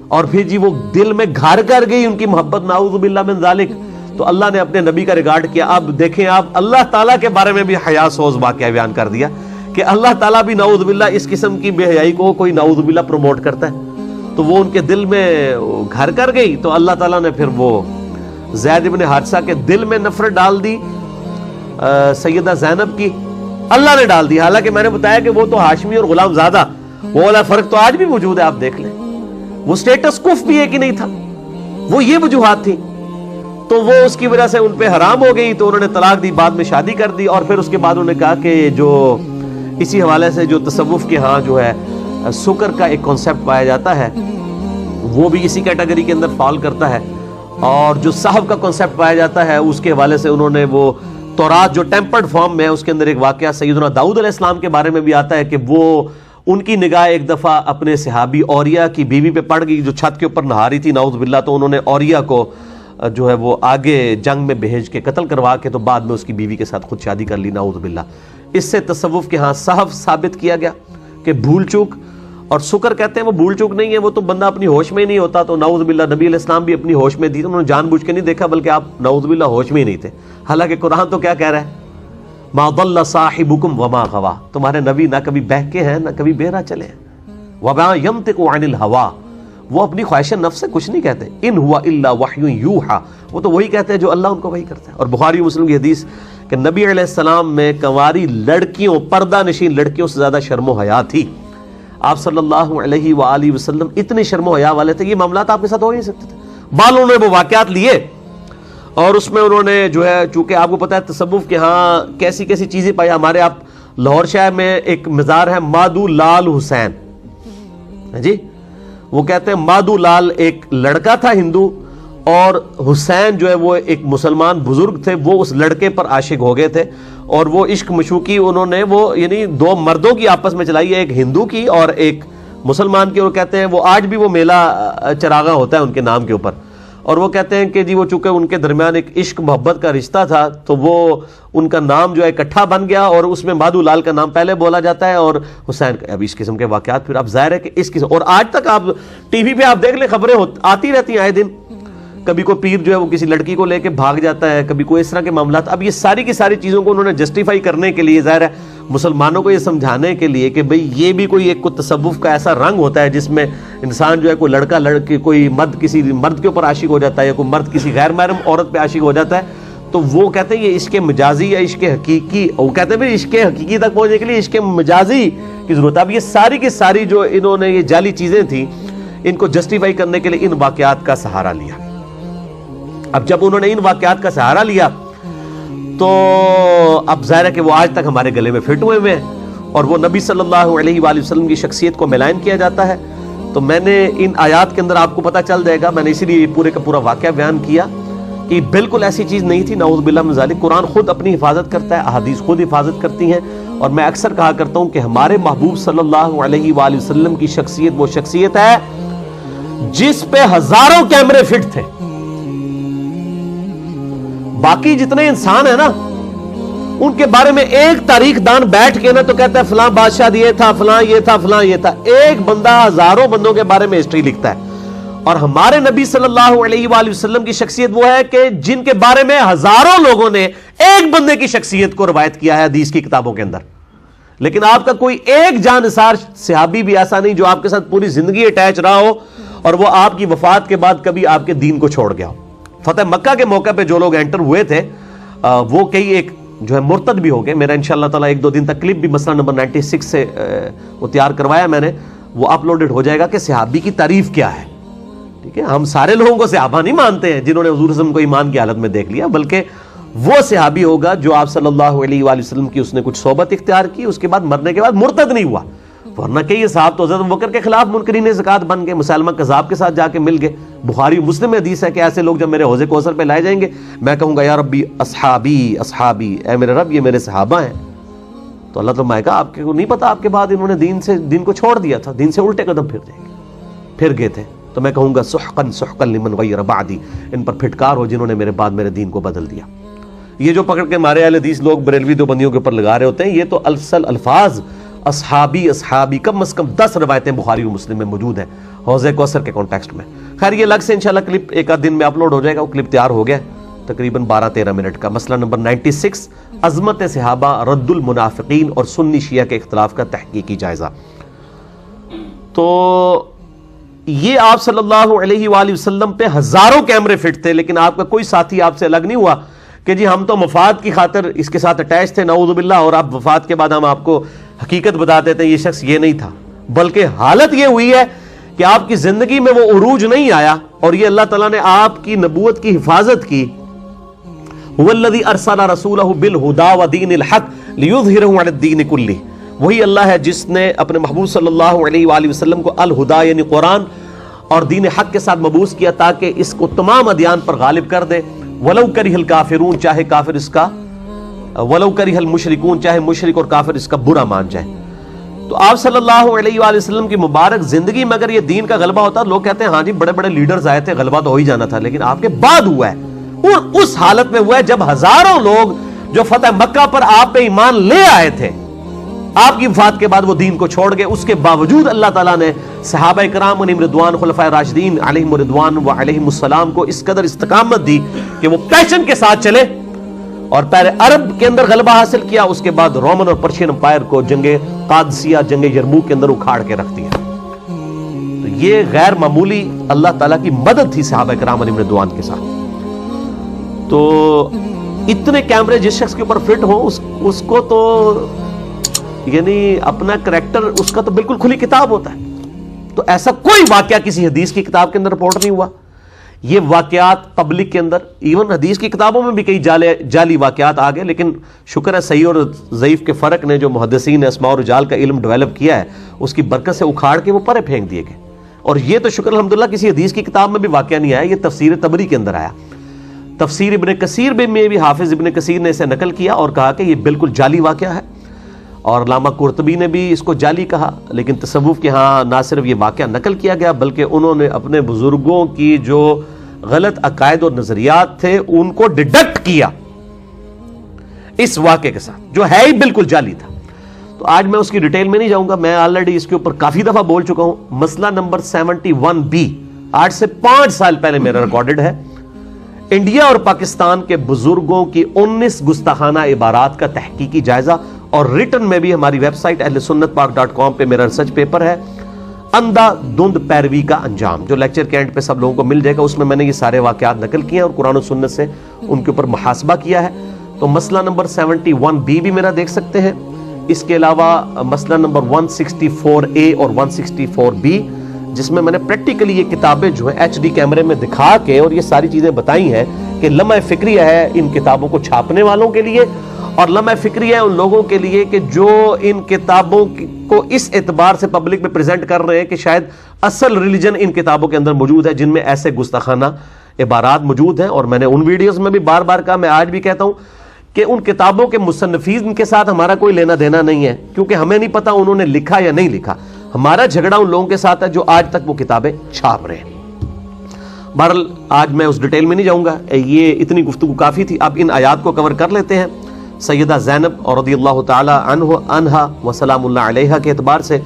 اور پھر جی وہ دل میں گھر کر گئی ان کی محبت، نعوذ باللہ من ذالک، تو اللہ نے اپنے نبی کا ریگارڈ کیا۔ اب دیکھیں آپ، اللہ تعالیٰ کے بارے میں بھی حیا سوز واقعہ بیان کر دیا کہ اللہ تعالیٰ بھی نعوذ باللہ اس قسم کی بے حیائی کو کوئی نعوذ باللہ پروموٹ کرتا ہے، تو وہ ان کے دل میں گھر کر گئی، تو اللہ تعالیٰ نے پھر وہ زید ابن حارثہ کے دل میں نفرت ڈال دی سیدہ زینب کی، اللہ نے ڈال دی، حالانکہ میں نے بتایا کہ وہ تو ہاشمی اور غلام زادہ، وہ والا فرق تو آج بھی موجود ہے، آپ دیکھ لیں، وہ سٹیٹس کف بھی ایک ہی نہیں تھا، وہ یہ وجوہات تھی، تو وہ اس کی وجہ سے ان پہ حرام ہو گئی، تو انہوں نے طلاق دی، بعد میں شادی کر دی، اور پھر اس کے بعد انہوں نے کہا کہ جو اسی حوالے سے جو تصوف کے ہاں جو ہے سکر کا ایک کانسیپٹ پایا جاتا ہے وہ بھی اسی کیٹیگری کے اندر فال کرتا ہے، اور جو صحب کا کانسیپٹ پایا جاتا ہے اس کے حوالے سے انہوں نے وہ تورات جو ٹیمپرڈ فارم میں ہے اس کے اندر ایک واقعہ سیدنا داؤد علیہ السلام کے بارے میں بھی آتا ہے کہ وہ ان کی نگاہ ایک دفعہ اپنے صحابی اوریہ کی بیوی پہ پڑ گئی جو چھت کے اوپر نہا رہی تھی نعوذ باللہ، تو انہوں نے اوریہ کو جو ہے وہ آگے جنگ میں بھیج کے قتل کروا کے تو بعد میں اس کی بیوی کے ساتھ خود شادی کر لی نعوذ باللہ۔ اس سے تصوف کے ہاں صحف ثابت کیا گیا کہ بھول چوک، اور سکر کہتے ہیں وہ بھول چوک نہیں ہے، وہ تو بندہ اپنی ہوش میں ہی نہیں ہوتا، تو نعوذ باللہ نبی علیہ السلام بھی اپنی ہوش میں تھی، انہوں نے جان بوجھ کے نہیں دیکھا بلکہ آپ نعوذ باللہ ہوش میں ہی نہیں تھے، حالانکہ قرآن تو کیا کہہ رہا ہے، ما ضل صاحبکم وما غوا، تمہارے نبی نہ کبھی بہکے ہیں نہ کبھی بہرا چلے ہیں، وما ینطق عن الہوا، وہ اپنی خواہش نفس سے کچھ نہیں کہتے، ان ہوا الا وحی یوحا، وہ تو وہی کہتے ہیں جو اللہ ان کو وحی کرتا ہے۔ اور بخاری مسلم کی حدیث کہ نبی علیہ السلام میں کنواری لڑکیوں، پردہ نشین لڑکیوں سے زیادہ شرم و حیا تھی، آپ صلی اللہ علیہ وآلہ وسلم اتنے شرم و حیا والے تھے، یہ معاملات آپ کے ساتھ ہو نہیں سکتے تھے، بالوں نے وہ واقعات لیے، اور اس میں انہوں نے جو ہے چونکہ آپ کو پتا ہے تصوف کے ہاں کیسی کیسی چیزیں پائی، ہمارے آپ لاہور شہر میں ایک مزار ہے مادو لال حسین، جی وہ کہتے ہیں مادو لال ایک لڑکا تھا ہندو، اور حسین جو ہے وہ ایک مسلمان بزرگ تھے، وہ اس لڑکے پر عاشق ہو گئے تھے، اور وہ عشق مشوقی انہوں نے وہ یعنی دو مردوں کی آپس میں چلائی ہے، ایک ہندو کی اور ایک مسلمان کی، اور کہتے ہیں وہ آج بھی وہ میلہ چراغاں ہوتا ہے ان کے نام کے اوپر، اور وہ کہتے ہیں کہ جی وہ چونکہ ان کے درمیان ایک عشق محبت کا رشتہ تھا تو وہ ان کا نام جو ہے اکٹھا بن گیا، اور اس میں مادو لال کا نام پہلے بولا جاتا ہے اور حسین کا، اب اس قسم کے واقعات پھر اب ظاہر ہے کہ اس قسم، اور آج تک آپ ٹی وی پہ آپ دیکھ لیں خبریں آتی رہتی ہیں آئے دن، کبھی کوئی پیر جو ہے وہ کسی لڑکی کو لے کے بھاگ جاتا ہے، کبھی کوئی اس طرح کے معاملات، اب یہ ساری کی ساری چیزوں کو انہوں نے جسٹیفائی کرنے کے لیے، ظاہر ہے مسلمانوں کو یہ سمجھانے کے لیے کہ بھئی یہ بھی کوئی ایک تصوف کا ایسا رنگ ہوتا ہے جس میں انسان جو ہے کوئی لڑکا لڑکی، کوئی مرد کسی مرد کے اوپر عاشق ہو جاتا ہے، یا کوئی مرد کسی غیر محرم عورت پہ عاشق ہو جاتا ہے، تو وہ کہتے ہیں یہ عشق مجازی یا عشق حقیقی، وہ کہتے ہیں عشق حقیقی تک پہنچنے کے لیے عشق مجازی کی ضرورت ہے۔ اب یہ ساری کی ساری جو انہوں نے یہ جعلی چیزیں تھیں ان کو جسٹیفائی کرنے کے لیے ان واقعات کا سہارا لیا۔ اب جب انہوں نے ان واقعات کا سہارا لیا تو اب ظاہر ہے کہ وہ آج تک ہمارے گلے میں فٹ ہوئے ہوئے ہیں، اور وہ نبی صلی اللہ علیہ وآلہ وسلم کی شخصیت کو ملائن کیا جاتا ہے۔ تو میں نے ان آیات کے اندر آپ کو پتہ چل جائے گا، میں نے اسی لیے پورے کا پورا واقعہ بیان کیا کہ بالکل ایسی چیز نہیں تھی، نعوذ باللہ من ذالک، قرآن خود اپنی حفاظت کرتا ہے، احادیث خود حفاظت کرتی ہیں، اور میں اکثر کہا کرتا ہوں کہ ہمارے محبوب صلی اللہ علیہ وآلہ وسلم کی شخصیت وہ شخصیت ہے جس پہ ہزاروں کیمرے فٹ تھے، باقی جتنے انسان ہیں نا ان کے بارے میں ایک تاریخ دان بیٹھ کے نا تو کہتا ہے فلاں بادشاہ یہ تھا، فلاں یہ تھا، فلاں یہ تھا، ایک بندہ ہزاروں بندوں کے بارے میں ہسٹری لکھتا ہے، اور ہمارے نبی صلی اللہ علیہ وآلہ وسلم کی شخصیت وہ ہے کہ جن کے بارے میں ہزاروں لوگوں نے ایک بندے کی شخصیت کو روایت کیا ہے حدیث کی کتابوں کے اندر، لیکن آپ کا کوئی ایک جانثار صحابی بھی ایسا نہیں جو آپ کے ساتھ پوری زندگی اٹیچ رہا ہو اور وہ آپ کی وفات کے بعد کبھی آپ کے دین کو چھوڑ گیا ہو۔ فتح مکہ کے موقع پہ جو لوگ انٹر ہوئے تھے وہ کئی ایک جو ہے مرتد بھی ہو گئے۔ میرا انشاءاللہ تعالیٰ ایک دو دن تک کلپ بھی مسئلہ نمبر 96 سے وہ تیار کروایا میں نے، وہ اپلوڈڈ ہو جائے گا کہ صحابی کی تعریف کیا ہے۔ ٹھیک ہے، ہم سارے لوگوں کو صحابہ نہیں مانتے ہیں جنہوں نے حضور صلی اللہ علیہ وسلم کو ایمان کی حالت میں دیکھ لیا، بلکہ وہ صحابی ہوگا جو آپ صلی اللہ علیہ وآلہ وسلم کی اس نے کچھ صحبت اختیار کی، اس کے بعد مرنے کے بعد مرتد نہیں ہوا، ورنہ کئی صحابہ تو حضرت ابوبکر کے خلاف منکرین زکات بن گئے، مسلمہ کذاب کے ساتھ جا کے مل گئے۔ بخاری مسلم میں حدیث ہے کہ ایسے لوگ جب میرے حوض کوثر پہ لائے جائیں گے میں کہوں گا یا ربی اصحابی اصحابی، اے میرے رب یہ میرے صحابہ ہیں، تو اللہ تعالیٰ کہا آپ کو نہیں پتا آپ کے بعد انہوں نے دین کو چھوڑ دیا تھا، دین سے الٹے قدم پھر گئے تھے، تو میں کہوں گا سحقا سحقا لمن غیر بعدی، ان پر پھٹکار ہو جنہوں نے میرے بعد میرے دین کو بدل دیا۔ یہ جو پکڑ کے مارے اہل حدیث لوگ بریلوی دیوبندیوں کے اوپر لگا رہے ہوتے ہیں، یہ تو اصل الفاظ اصحابی اصحابی کم از کم 10 روایتیں بخاری و مسلم میں موجود ہیں حوض کوثر کے کانٹیکسٹ میں۔ خیر یہ الگ سے انشاءاللہ کلپ ایک آدھ دن میں اپلوڈ ہو جائے گا، وہ کلپ تیار ہو گیا تقریباً 12-13 منٹ کا، مسئلہ نمبر 96 عظمت صحابہ، رد المنافقین اور سنی شیعہ کے اختلاف کا تحقیقی جائزہ۔ تو یہ آپ صلی اللہ علیہ وآلہ وسلم پہ ہزاروں کیمرے فٹ تھے، لیکن آپ کا کوئی ساتھی آپ سے الگ نہیں ہوا کہ جی ہم تو مفاد کی خاطر اس کے ساتھ اٹیچ تھے نعوذ باللہ، اور آپ وفات کے بعد ہم آپ کو حقیقت بتا دیتے ہیں یہ شخص یہ نہیں تھا، بلکہ حالت یہ ہوئی ہے کہ آپ کی زندگی میں وہ عروج نہیں آیا، اور یہ اللہ تعالیٰ نے آپ کی نبوت کی حفاظت کی۔ هو الذی ارسل رسولہ بالہدی ودین الحق لیظہرہ علی الدین کلہ، وہی اللہ ہے جس نے اپنے محبوب صلی اللہ علیہ وآلہ وسلم کو الہدی یعنی قرآن اور دین حق کے ساتھ مبعوث کیا تاکہ اس کو تمام ادیان پر غالب کر دے، ولو کرہ الکافرون، چاہے کافر اس کا، ولو کرہ المشرکون، چاہے مشرک اور کافر اس کا برا مان جائے۔ تو آپ صلی اللہ علیہ وآلہ وسلم کی مبارک زندگی میں اگر یہ دین کا غلبہ ہوتا، لوگ کہتے ہیں ہاں جی بڑے بڑے لیڈرز آئے تھے، غلبہ تو ہو ہی جانا تھا، لیکن آپ کے بعد ہوا ہے، اور اس حالت میں ہوا ہے جب ہزاروں لوگ جو فتح مکہ پر آپ پہ ایمان لے آئے تھے، آپ کی وفات کے بعد وہ دین کو چھوڑ گئے، اس کے باوجود اللہ تعالیٰ نے صحابہ کرام علیہم رضوان، خلفائے راشدین علیہم رضوان و علیہم السلام کو اس قدر استقامت دی کہ وہ پیشن کے ساتھ چلے اور پہلے عرب کے اندر غلبہ حاصل کیا، اس کے بعد رومن اور پرشین امپائر کو جنگ قادسیہ، جنگ یرموک کے اندر اکھاڑ کے رکھ دیا۔ تو یہ غیر معمولی اللہ تعالیٰ کی مدد تھی صحابہ کرام علیہم رضوان کے ساتھ۔ تو اتنے کیمرے جس شخص کے اوپر فٹ ہوں اس کو تو یعنی اپنا کریکٹر اس کا تو بالکل کھلی کتاب ہوتا ہے۔ تو ایسا کوئی واقعہ کسی حدیث کی کتاب کے اندر رپورٹ نہیں ہوا۔ یہ واقعات پبلک کے اندر، ایون حدیث کی کتابوں میں بھی کئی جعلی واقعات آ گئے، لیکن شکر ہے صحیح اور ضعیف کے فرق نے جو محدثین اسماء و رجال کا علم ڈیولپ کیا ہے اس کی برکت سے اکھاڑ کے وہ پرے پھینک دیے گئے۔ اور یہ تو شکر الحمدللہ کسی حدیث کی کتاب میں بھی واقعہ نہیں آیا، یہ تفسیر طبری کے اندر آیا۔ تفسیر ابن کثیر میں بھی حافظ ابن کثیر نے اسے نقل کیا اور کہا کہ یہ بالکل جعلی واقعہ ہے، اور علامہ قرطبی نے بھی اس کو جعلی کہا، لیکن تصوف کے ہاں نہ صرف یہ واقعہ نقل کیا گیا بلکہ انہوں نے اپنے بزرگوں کی جو غلط عقائد اور نظریات تھے ان کو ڈیڈکٹ کیا اس واقعے کے ساتھ، جو ہے ہی بالکل جعلی تھا۔ تو آج میں اس کی ڈیٹیل میں نہیں جاؤں گا، میں آلریڈی اس کے اوپر کافی دفعہ بول چکا ہوں۔ مسئلہ نمبر 71B آج سے 5 سال پہلے میرا ریکارڈڈ ہے، انڈیا اور پاکستان کے بزرگوں کی 19 گستاخانہ عبارات کا تحقیقی جائزہ، اور ریٹن میں بھی ہماری ویب سائٹ اہلسنتپاک.com پہ میرا ریسرچ پیپر ہے، اندھا دھند پیروی کا انجام، جو لیکچر کے اینڈ پہ سب لوگوں کو مل جائے گا۔ اس میں میں نے یہ سارے واقعات نقل کیے ہیں اور قرآن و سنت سے ان کے اوپر محاسبہ کیا ہے۔ تو مسئلہ نمبر 71B بھی میرا دیکھ سکتے ہیں۔ اس کے علاوہ مسئلہ نمبر 164A اور 164B، جس میں نے پریکٹیکلی یہ کتابیں جو ہیں HD کیمرے میں دکھا کے اور یہ ساری چیزیں بتائی ہیں کہ لمحہ فکریہ ہے ان کتابوں کو چھاپنے والوں کے لیے، اور لمحہ فکریہ ہے ان لوگوں کے لیے کہ جو ان کتابوں کو اس اعتبار سے پبلک میں پریزنٹ کر رہے ہیں کہ شاید اصل ریلیجن ان کتابوں کے اندر موجود ہے جن میں ایسے گستاخانہ عبارات موجود ہیں۔ اور میں نے ان ویڈیوز میں بھی بار بار کہا، میں آج بھی کہتا ہوں کہ ان کتابوں کے مصنفین کے ساتھ ہمارا کوئی لینا دینا نہیں ہے، کیونکہ ہمیں نہیں پتا انہوں نے لکھا یا نہیں لکھا، ہمارا جھگڑا ان لوگوں کے ساتھ ہے جو آج تک وہ کتابیں چھاپ رہے ہیں۔ بہرحال آج میں اس ڈیٹیل میں نہیں جاؤں گا، یہ اتنی گفتگو کافی تھی۔ اب ان آیات کو کور کر لیتے ہیں۔ سیدہ زینب اور رضی اللہ تعالی عنہا و سلام اللہ علیہا کے اعتبار سے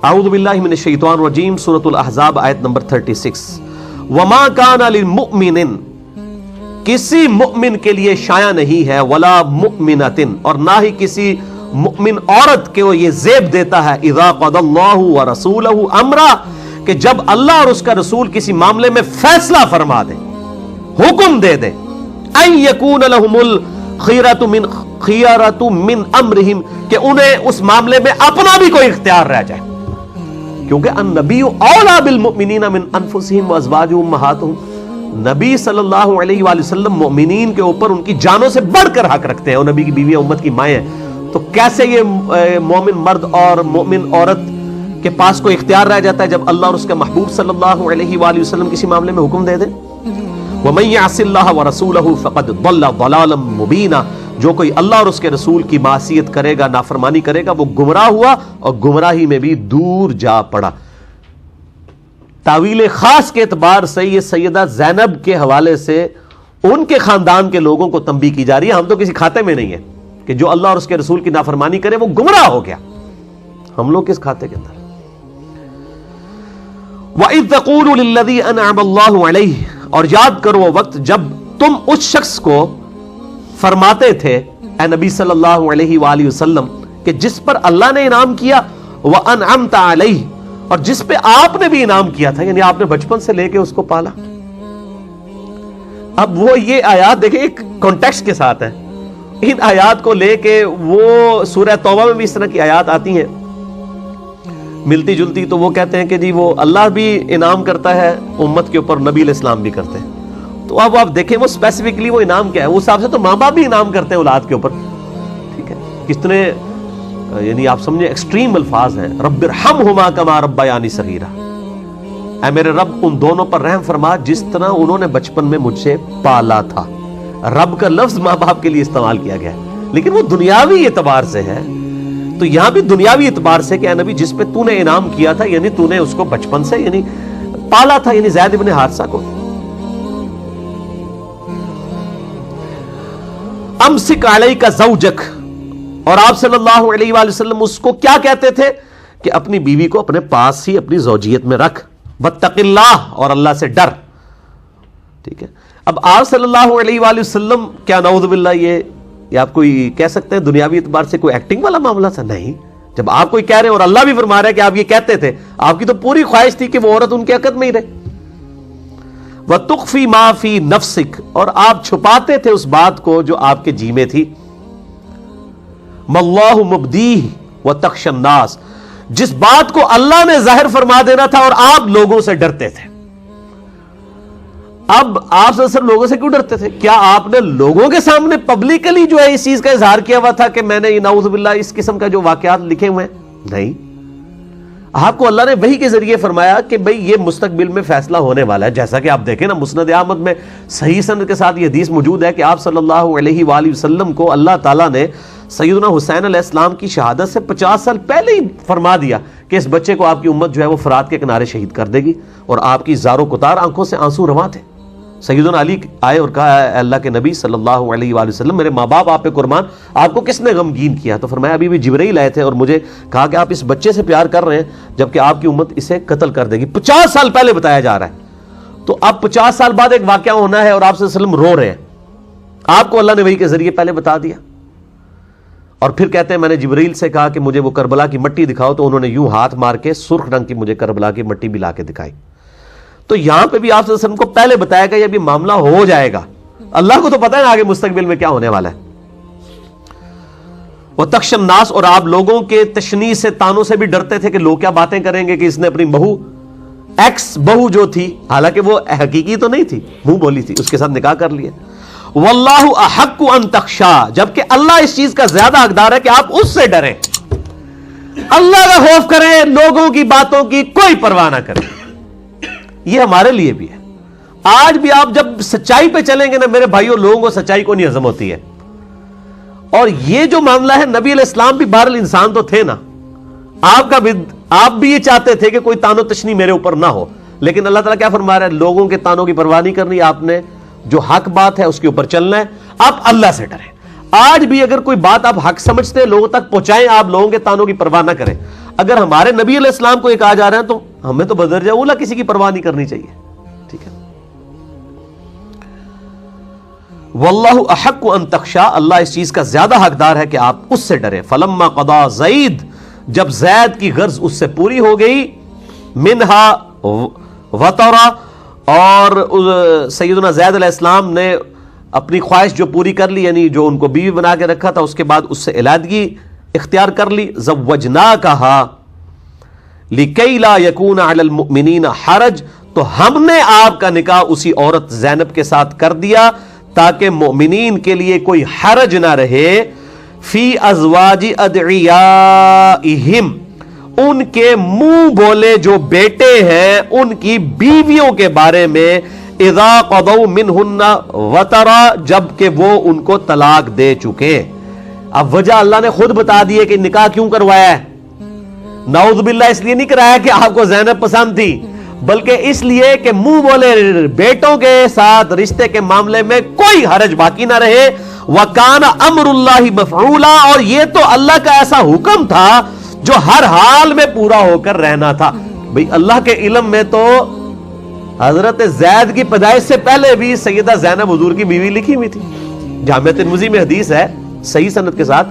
اعوذ باللہ من الشیطان الرجیم، سورۃ الاحزاب آیت نمبر 36، وما کان للمؤمن، کسی مؤمن کے لیے شایع نہیں ہے، ولا مؤمنۃ، اور نہ ہی کسی مؤمن عورت کے وہ یہ زیب دیتا ہے، اذا قضى اللہ ورسولہ امرا، کہ جب اللہ اور اس کا رسول کسی معاملے میں فیصلہ فرما دے، حکم دے دے، ان یکون لہم الخیرۃ من امرہم، کہ انہیں اس معاملے میں اپنا بھی کوئی اختیار رہ جائے، کیونکہ النبی اولیٰ بالمؤمنین من انفسہم وازواجہ امہاتہم، نبی صلی اللہ علیہ وآلہ وسلم مومنین کے اوپر ان کی جانوں سے بڑھ کر حق رکھتے ہیں، اور نبی کی بیوی امت کی مائیں ہیں، تو کیسے یہ مومن مرد اور مومن عورت کے پاس کوئی اختیار رہ جاتا ہے جب اللہ اور اس کے محبوب صلی اللہ علیہ وآلہ وسلم کسی معاملے میں حکم دے دے؟ وَمَن يَعْصِ اللَّهَ وَرَسُولَهُ فَقَدْ ضَلَّ ضَلَالًا مُبِينًا، جو کوئی اللہ اور اس کے رسول کی معصیت کرے گا، نافرمانی کرے گا، وہ گمراہ ہوا اور گمراہی میں بھی دور جا پڑا۔ تعویل خاص کے اعتبار سے یہ سیدہ زینب کے حوالے سے ان کے خاندان کے لوگوں کو تنبیہ کی جا رہی ہے، ہم تو کسی کھاتے میں نہیں ہے کہ جو اللہ اور اس کے رسول کی نافرمانی کرے وہ گمراہ ہو گیا، ہم لوگ کس کھاتے کے اندر؟ وَإِذْ تَقُولُ لِلَّذِي أَنْعَمَ اللَّهُ عَلَيْهِ، اور یاد کرو وہ وقت جب تم اس شخص کو فرماتے تھے اے نبی صلی اللہ علیہ وآلہ وسلم کہ جس پر اللہ نے انعام کیا، وَأَنْعَمْتَ عَلَيْهِ، اور جس پہ آپ نے بھی انعام کیا تھا، یعنی آپ نے بچپن سے لے کے اس کو پالا۔ اب وہ یہ آیات دیکھیں ایک کانٹیکسٹ کے ساتھ ہے، ان آیات کو لے کے وہ سورہ توبہ میں بھی اس طرح کی آیات آتی ہیں ملتی جلتی، تو وہ کہتے ہیں کہ جی وہ اللہ بھی انعام کرتا ہے امت کے اوپر، نبی علیہ السلام بھی کرتے ہیں، تو اب آپ دیکھیں وہ اسپیسیفکلی وہ انعام کیا ہے، اس حساب سے تو ماں باپ بھی انعام کرتے ہیں اولاد کے اوپر، ٹھیک ہے، کتنے یعنی آپ سمجھیں ایکسٹریم الفاظ ہیں، رب ارحمہما کما ربیانی صغیرا، اے میرے رب ان دونوں پر رحم فرما جس طرح انہوں نے بچپن میں مجھ سے پالا تھا۔ رب کا لفظ ماں باپ کے لیے استعمال کیا گیا ہے، لیکن وہ دنیاوی اعتبار سے ہے، تو یہاں بھی دنیاوی اعتبار سے کہ اے نبی جس پہ تو نے انعام کیا تھا، یعنی تو نے اس کو بچپن سے یعنی پالا تھا، یعنی زید ابن حارثہ کو۔ امسک علیک زوجک، اور آپ صلی اللہ علیہ وآلہ وسلم اس کو کیا کہتے تھے کہ اپنی بیوی کو اپنے پاس ہی اپنی زوجیت میں رکھ، واتق اللہ، اور اللہ سے ڈر، ٹھیک ہے۔ اب آپ صلی اللہ علیہ وآلہ وسلم کیا نعوذ باللہ یہ آپ کوئی کہہ سکتے ہیں دنیاوی اعتبار سے کوئی ایکٹنگ والا معاملہ تھا؟ نہیں، جب آپ کوئی کہہ رہے ہیں اور اللہ بھی فرما رہا ہے کہ آپ یہ کہتے تھے، آپ کی تو پوری خواہش تھی کہ وہ عورت ان کے عقد میں ہی رہے۔ وَتُخْفِي مَا فِي نَفْسِكَ، اور آپ چھپاتے تھے اس بات کو جو آپ کے جی میں تھی، مَاللَّهُ مُبْدِيهِ وَتَخْشَى النَّاسَ، جس بات کو اللہ نے ظاہر فرما دینا تھا اور آپ لوگوں سے ڈرتے تھے۔ اب آپ صرف لوگوں سے کیوں ڈرتے تھے؟ کیا آپ نے لوگوں کے سامنے پبلکلی جو ہے اس چیز کا اظہار کیا ہوا تھا کہ میں نے نعوذ باللہ اس قسم کا جو واقعات لکھے ہوئے ہیں؟ نہیں، آپ کو اللہ نے وحی کے ذریعے فرمایا کہ بھئی یہ مستقبل میں فیصلہ ہونے والا ہے، جیسا کہ آپ دیکھیں نا مسند احمد میں صحیح سند کے ساتھ یہ حدیث موجود ہے کہ آپ صلی اللہ علیہ وآلہ وسلم کو اللہ تعالیٰ نے سیدنا حسین علیہ السلام کی شہادت سے 50 سال پہلے ہی فرما دیا کہ اس بچے کو آپ کی امت جو ہے وہ فرات کے کنارے شہید کر دے گی، اور آپ کی زار و کتار آنکھوں سے آنسو رواں تھے۔ سیدنا علی آئے اور کہا اے اللہ کے نبی صلی اللہ علیہ وآلہ وسلم، میرے ماں باپ آپ پہ قربان، آپ کو کس نے غمگین کیا؟ تو فرمایا ابھی بھی جبرائیل آئے تھے اور مجھے کہا کہ آپ اس بچے سے پیار کر رہے ہیں جبکہ آپ کی امت اسے قتل کر دے گی۔ 50 سال پہلے بتایا جا رہا ہے، تو اب 50 سال بعد ایک واقعہ ہونا ہے اور آپ صلی اللہ علیہ وسلم رو رہے ہیں، آپ کو اللہ نے وحی کے ذریعے پہلے بتا دیا۔ اور پھر کہتے ہیں میں نے جبرائیل سے کہا کہ مجھے وہ کربلا کی مٹی دکھاؤ، تو انہوں نے یوں ہاتھ مار کے سرخ رنگ کی مجھے کربلا کی مٹی بھی لا کے دکھائی۔ تو یہاں پہ بھی آپ صلی اللہ علیہ وسلم کو پہلے بتایا گا یہ بھی معاملہ ہو جائے گا، اللہ کو تو پتہ ہے آگے مستقبل میں کیا ہونے والا ہے۔ وَتَخْشَى النَّاسَ، اور آپ لوگوں کے تشنیع سے، تانوں سے بھی ڈرتے تھے کہ لوگ کیا باتیں کریں گے کہ اس نے اپنی بہو، ایکس بہو جو تھی، حالانکہ وہ حقیقی تو نہیں تھی، منہ بولی تھی، اس کے ساتھ نکاح کر لیا۔ وَاللَّهُ أَحَقُّ أَن تَخْشَىٰ، جبکہ اللہ اس چیز کا زیادہ حقدار ہے کہ آپ اس سے ڈریں، اللہ کا خوف کریں، لوگوں کی باتوں کی کوئی پرواہ نہ کریں۔ یہ ہمارے لیے بھی ہے، آج بھی آپ جب سچائی پہ چلیں گے نا میرے بھائیوں، لوگوں کو سچائی کو نہیں ہضم ہوتی ہے، اور یہ جو معاملہ ہے نبی علیہ السلام بھی بہرحال انسان تو تھے نا، آپ بھی یہ چاہتے تھے کہ کوئی تانو تشنی میرے اوپر نہ ہو، لیکن اللہ تعالیٰ کیا فرما رہا ہے؟ لوگوں کے تانوں کی پرواہ نہیں کرنی، آپ نے جو حق بات ہے اس کے اوپر چلنا ہے، آپ اللہ سے ڈریں۔ آج بھی اگر کوئی بات آپ حق سمجھتے ہیں لوگوں تک پہنچائیں، آپ لوگوں کے تانوں کی پرواہ نہ کریں۔ اگر ہمارے نبی علیہ السلام کو ایک آ جا رہا ہے تو ہمیں تو بدرجہ اولا کسی کی پرواہ نہیں کرنی چاہیے. ٹھیک ہے. واللہ احق ان تخشا, اللہ اس چیز کا زیادہ حقدار ہے کہ آپ اس سے ڈرے. فلما قضا زید, جب زید کی غرض اس سے پوری ہو گئی, منہا وطرا, اور سیدنا زید علیہ السلام نے اپنی خواہش جو پوری کر لی, یعنی جو ان کو بیوی بنا کے رکھا تھا, اس کے بعد اس سے علیحدگی اختیار کر لی. زوجناکہا لکی لا یکون علی المؤمنین حرج, تو ہم نے آپ کا نکاح اسی عورت زینب کے ساتھ کر دیا تاکہ مومنین کے لیے کوئی حرج نہ رہے. فی ازواج ادعیائہم, ان کے منہ بولے جو بیٹے ہیں ان کی بیویوں کے بارے میں, اذا قضوا منہن وطرا, جب کہ وہ ان کو طلاق دے چکے. اب وجہ اللہ نے خود بتا دی ہے کہ نکاح کیوں کروایا ہے. نعوذ باللہ اس لیے نہیں کرایا کہ آپ کو زینب پسند تھی, بلکہ اس لیے کہ منہ بولے بیٹوں کے ساتھ رشتے کے معاملے میں کوئی حرج باقی نہ رہے. وَكَانَ أَمْرُ اللَّهِ مَفْعُولًا, اور یہ تو اللہ کا ایسا حکم تھا جو ہر حال میں پورا ہو کر رہنا تھا. بھئی اللہ کے علم میں تو حضرت زید کی پیدائش سے پہلے بھی سیدہ زینب حضور کی بیوی لکھی ہوئی تھی. جامع ترمذی میں حدیث ہے صحیح سند کے ساتھ,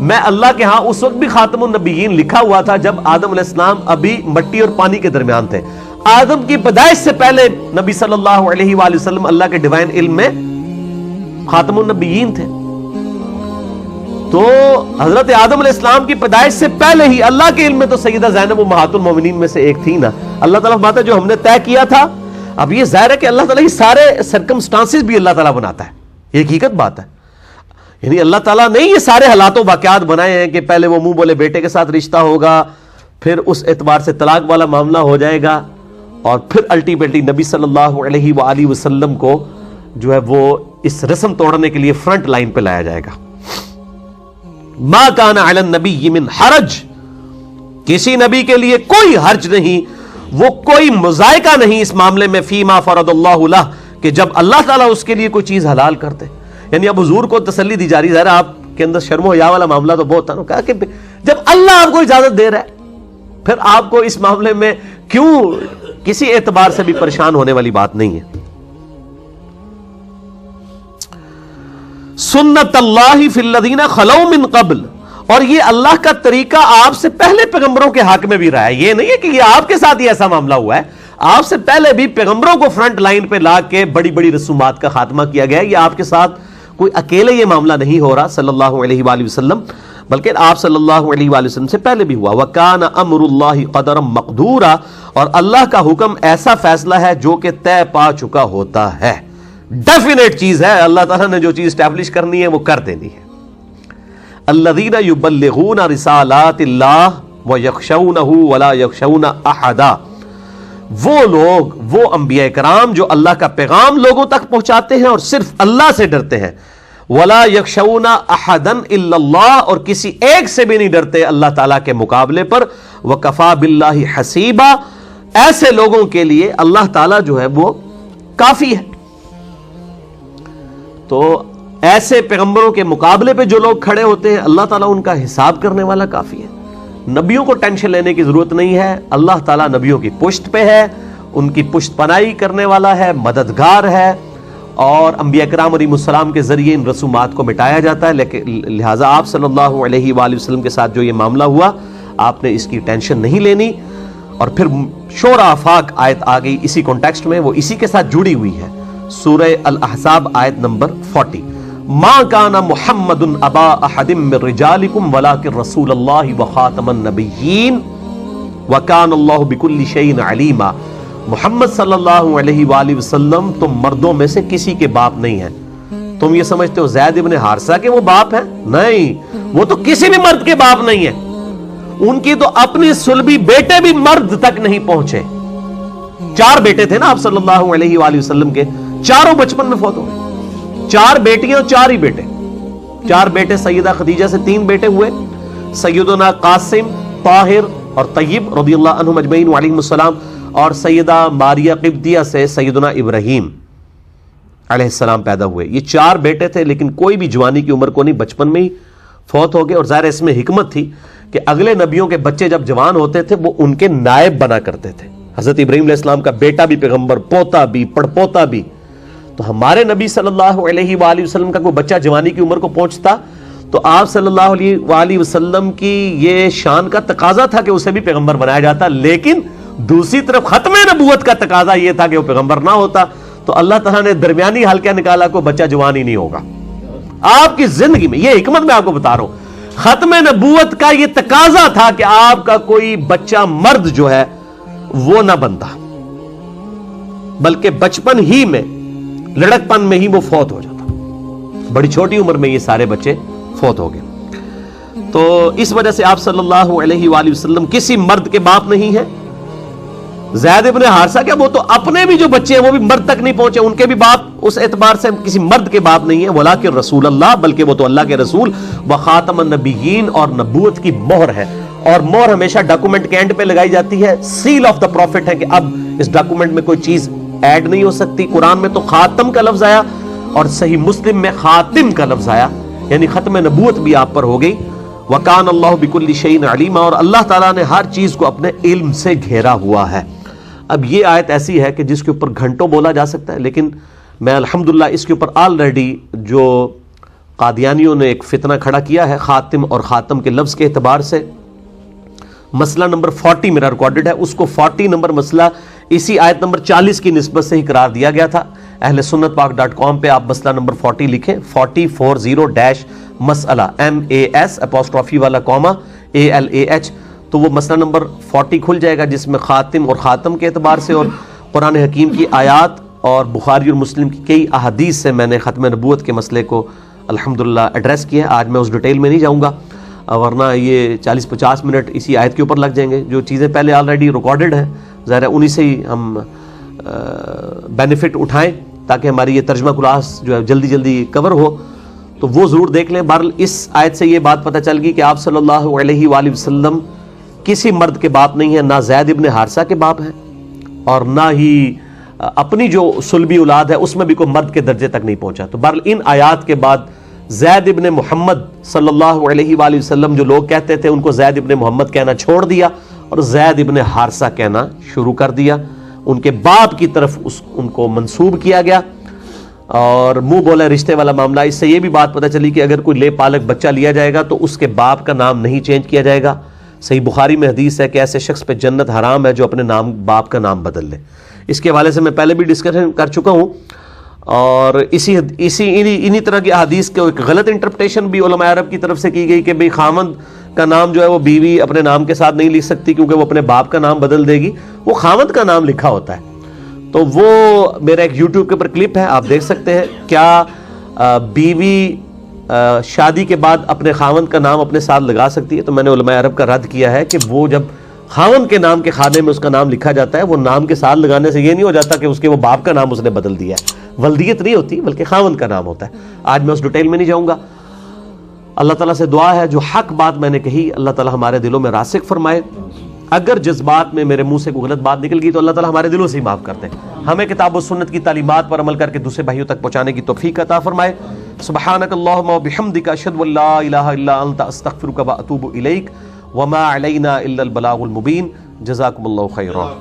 میں اللہ کے ہاں اس وقت بھی خاتم النبیین لکھا ہوا تھا جب آدم علیہ السلام ابھی مٹی اور پانی کے درمیان تھے. آدم کی پیدائش سے پہلے نبی صلی اللہ علیہ وآلہ وسلم اللہ کے ڈیوائن علم میں خاتم النبیین تھے. تو حضرت آدم علیہ السلام کی پیدائش سے پہلے ہی اللہ کے علم میں تو سیدہ زینب امہات المومنین میں سے ایک تھی نا. اللہ تعالیٰ بات ہے جو ہم نے طے کیا تھا. اب یہ ظاہر ہے کہ اللہ تعالیٰ یہ سارے سرکمسٹانسز بھی اللہ تعالیٰ بناتا ہے, یہ حقیقت بات ہے. یعنی اللہ تعالیٰ نے یہ سارے حالات و واقعات بنائے ہیں کہ پہلے وہ منہ بولے بیٹے کے ساتھ رشتہ ہوگا, پھر اس اعتبار سے طلاق والا معاملہ ہو جائے گا, اور پھر الٹیمیٹلی نبی صلی اللہ علیہ وآلہ وسلم کو جو ہے وہ اس رسم توڑنے کے لیے فرنٹ لائن پہ لایا جائے گا. ما کان علی النبی من حرج, کسی نبی کے لیے کوئی حرج نہیں, وہ کوئی مذائقہ نہیں اس معاملے میں, فیما فرض اللہ لہ, کہ جب اللہ تعالیٰ اس کے لیے کوئی چیز حلال کرتے. یعنی اب حضور کو تسلی دی جا رہی ہے. ذرا آپ کے اندر شرم و حیا والا معاملہ تو بہت تھا نا, کہا کہ جب اللہ آپ کو اجازت دے رہا ہے پھر آپ کو اس معاملے میں کیوں کسی اعتبار سے بھی پریشان ہونے والی بات نہیں ہے. سنت اللہ فی الذین خلو من قبل, اور یہ اللہ کا طریقہ آپ سے پہلے پیغمبروں کے حق میں بھی رہا ہے. یہ نہیں ہے کہ یہ آپ کے ساتھ ہی ایسا معاملہ ہوا ہے, آپ سے پہلے بھی پیغمبروں کو فرنٹ لائن پہ لا کے بڑی بڑی رسومات کا خاتمہ کیا گیا ہے. یہ آپ کے ساتھ کوئی اکیلے یہ معاملہ نہیں ہو رہا صلی اللہ علیہ وآلہ وسلم, بلکہ آپ صلی اللہ علیہ وآلہ وسلم سے پہلے بھی ہوا. وَكَانَ أَمْرُ اللَّهِ قَدَرًا مَقْدُورًا, اور اللہ کا حکم ایسا فیصلہ ہے جو کہ طے پا چکا ہوتا ہے, ڈیفینیٹ چیز ہے. اللہ تعالیٰ نے جو چیز اسٹیبلش کرنی ہے وہ کر دینی ہے. الَّذِينَ يُبَلِّغُونَ رِسَالَاتِ اللَّهِ وَيَخْشَوْنَهُ وَلَا يَخْشَوْنَ أَحَدًا, وہ لوگ, وہ انبیاء کرام جو اللہ کا پیغام لوگوں تک پہنچاتے ہیں اور صرف اللہ سے ڈرتے ہیں. وَلَا يَخْشَوْنَ أَحَدًا إِلَّا اللَّهِ, اور کسی ایک سے بھی نہیں ڈرتے اللہ تعالیٰ کے مقابلے پر. وَكَفَى بِاللَّهِ حَسِيبًا, ایسے لوگوں کے لیے اللہ تعالیٰ جو ہے وہ کافی ہے. تو ایسے پیغمبروں کے مقابلے پہ جو لوگ کھڑے ہوتے ہیں اللہ تعالیٰ ان کا حساب کرنے والا کافی ہے. نبیوں کو ٹینشن لینے کی ضرورت نہیں ہے. اللہ تعالیٰ نبیوں کی پشت پہ ہے, ان کی پشت پناہی کرنے والا ہے, مددگار ہے, اور انبیاء کرام علیہ السلام کے ذریعے ان رسومات کو مٹایا جاتا ہے. لیکن لہٰذا آپ صلی اللہ علیہ وآلہ وسلم کے ساتھ جو یہ معاملہ ہوا آپ نے اس کی ٹینشن نہیں لینی. اور پھر شورى آفاق آیت آ گئی اسی کانٹیکسٹ میں, وہ اسی کے ساتھ جڑی ہوئی ہے. سورہ الاحزاب آیت نمبر 40. ما کان محمد ابا احد من رجالکم ولکن رسول اللہ وخاتم النبیین وکان اللہ بکل شیء علیما. محمد صلی اللہ علیہ وآلہ وسلم تم مردوں میں سے کسی کے باپ نہیں ہیں. تم یہ سمجھتے ہو زید ابن حارثہ کے وہ باپ ہیں؟ نہیں, وہ تو کسی بھی مرد کے باپ نہیں ہیں. ان کی تو اپنی صلبی بیٹے بھی مرد تک نہیں پہنچے. 4 بیٹے تھے نا آپ صلی اللہ علیہ وآلہ وسلم کے, چاروں بچپن میں فوت ہو گئے. 4 بیٹیاں اور 4 ہی بیٹے. 4 بیٹے سیدہ خدیجہ سے 3 بیٹے ہوئے, سیدنا قاسم, طاہر اور طیب رضی اللہ عنہم اجمعین وعلیہم السلام, اور سیدہ ماریہ قبطیہ سے سیدنا ابراہیم علیہ السلام پیدا ہوئے. یہ 4 بیٹے تھے لیکن کوئی بھی جوانی کی عمر کو نہیں, بچپن میں ہی فوت ہو گئے. اور ظاہر اس میں حکمت تھی کہ اگلے نبیوں کے بچے جب جوان ہوتے تھے وہ ان کے نائب بنا کرتے تھے. حضرت ابراہیم علیہ السلام کا بیٹا بھی پیغمبر، پوتا بھی، پڑپوتا بھی. تو ہمارے نبی صلی اللہ علیہ وآلہ وسلم کا کوئی بچہ جوانی کی عمر کو پہنچتا تو آپ صلی اللہ علیہ وآلہ وسلم کی یہ شان کا تقاضا تھا کہ اسے بھی پیغمبر بنایا جاتا. لیکن دوسری طرف ختم نبوت کا تقاضا یہ تھا کہ وہ پیغمبر نہ ہوتا. تو اللہ تعالیٰ نے درمیانی حل کیا نکالا؟ کوئی بچہ جوان ہی نہیں ہوگا آپ کی زندگی میں. یہ حکمت میں آپ کو بتا رہا ہوں. ختم نبوت کا یہ تقاضا تھا کہ آپ کا کوئی بچہ مرد جو ہے وہ نہ بنتا، بلکہ بچپن ہی میں، لڑکپن میں ہی وہ فوت ہو جاتا. بڑی چھوٹی عمر میں یہ سارے بچے فوت ہو گئے. تو اس وجہ سے آپ صلی اللہ علیہ وآلہ وسلم کسی مرد کے باپ نہیں ہیں. زید ابن حارثہ کیا، وہ تو اپنے بھی جو بچے ہیں وہ بھی مرد تک نہیں پہنچے، ان کے بھی باپ اس اعتبار سے کسی مرد کے باپ نہیں ہیں. ولیکن رسول اللہ، بلکہ وہ تو اللہ کے رسول و خاتم النبیین، اور نبوت کی مہر ہے. اور مہر ہمیشہ ڈاکومنٹ کے اینڈ پہ لگائی جاتی ہے. سیل آف دا پروفٹ ہے کہ اب اس ڈاکومنٹ میں کوئی چیز ایڈ نہیں ہو سکتی. قرآن میں تو خاتم کا لفظ آیا اور صحیح مسلم میں خاتم کا لفظ آیا، یعنی ختم نبوت بھی آپ پر ہو گئی. وَكَانَ اللَّهُ بِكُلِّ شَيْءٍ عَلِيمًا، اور اللہ تعالیٰ نے ہر چیز کو اپنے علم سے گھیرا ہوا ہے. اب یہ آیت ایسی ہے کہ جس کے اوپر گھنٹوں بولا جا سکتا ہے، لیکن میں الحمدللہ اس کے اوپر آلریڈی جو قادیانیوں نے ایک فتنہ کھڑا کیا ہے خاتم اور خاتم کے لفظ کے اعتبار سے، مسئلہ نمبر 40 میرا ریکارڈڈ ہے، اس کو 40 نمبر مسئلہ اسی آیت نمبر 40 کی نسبت سے ہی قرار دیا گیا تھا. اہل سنت پاک.com پہ آپ مسئلہ نمبر 40 لکھیں، 40 مسئلہ MAS والا کوما ALAH، تو وہ مسئلہ نمبر 40 کھل جائے گا، جس میں خاتم اور خاتم کے اعتبار سے اور قرآن حکیم کی آیات اور بخاری اور مسلم کی کئی احادیث سے میں نے ختم نبوت کے مسئلے کو الحمدللہ ایڈریس کیا ہے. آج میں اس ڈیٹیل میں نہیں جاؤں گا، ورنہ یہ 40-50 منٹ اسی آیت کے اوپر لگ جائیں گے. جو چیزیں پہلے آلریڈی ریکارڈڈ ہیں، ظاہر ہے انہی سے ہی ہم بینیفٹ اٹھائیں تاکہ ہماری یہ ترجمہ کلاس جو ہے جلدی جلدی کور ہو. تو وہ ضرور دیکھ لیں. بہرحال اس آیت سے یہ بات پتہ چل گئی کہ آپ صلی اللہ علیہ وآلہ وسلم کسی مرد کے باپ نہیں ہیں، نہ زید ابن حارثہ کے باپ ہیں اور نہ ہی اپنی جو صلبی اولاد ہے اس میں بھی کوئی مرد کے درجے تک نہیں پہنچا. تو بہرحال ان آیات کے بعد زید ابن محمد صلی اللہ علیہ وآلہ وسلم جو لوگ کہتے تھے ان کو زید ابن محمد کہنا چھوڑ دیا اور زید ابن حارثہ کہنا شروع کر دیا. ان کے باپ کی طرف ان کو منسوب کیا گیا اور منہ بولا رشتے والا معاملہ. اس سے یہ بھی بات پتہ چلی کہ اگر کوئی لے پالک بچہ لیا جائے گا تو اس کے باپ کا نام نہیں چینج کیا جائے گا. صحیح بخاری میں حدیث ہے کہ ایسے شخص پہ جنت حرام ہے جو اپنے نام باپ کا نام بدل لے. اس کے حوالے سے میں پہلے بھی ڈسکشن کر چکا ہوں. اور انہی طرح کی احادیث کے ایک غلط انٹرپریٹیشن بھی علماء عرب کی طرف سے کی گئی کہ بھئی خاوند کا نام جو ہے وہ بیوی اپنے نام کے ساتھ نہیں لکھ سکتی کیونکہ وہ اپنے باپ کا نام بدل دے گی. وہ خاوند کا نام لکھا ہوتا ہے. تو وہ میرا ایک یوٹیوب کے اوپر کلپ ہے، آپ دیکھ سکتے ہیں. کیا بیوی شادی کے بعد اپنے خاوند کا نام اپنے ساتھ لگا سکتی ہے؟ تو میں نے علماء عرب کا رد کیا ہے کہ وہ جب خاوند کے نام کے خانے میں اس کا نام لکھا جاتا ہے، وہ نام کے ساتھ لگانے سے یہ نہیں ہو جاتا کہ اس کے وہ باپ کا نام اس نے بدل دیا ہے. ولدیت نہیں ہوتی بلکہ خاوند کا نام ہوتا ہے. آج میں اس ڈیٹیل میں نہیں جاؤں گا. اللہ تعالیٰ سے دعا ہے جو حق بات میں نے کہی اللہ تعالیٰ ہمارے دلوں میں راسخ فرمائے. اگر جذبات میں میرے منہ سے کوئی غلط بات نکل گئی تو اللہ تعالیٰ ہمارے دلوں سے ہی معاف کر دے. ہمیں کتاب و سنت کی تعلیمات پر عمل کر کے دوسرے بھائیوں تک پہنچانے کی توفیق عطا فرمائے. سبحانک اللہم و بحمدک اشہد ان لا الہ الا انت استغفرک و اتوب الیک وما علینا الا البلاغ المبین. جزاکم اللہ خیرا.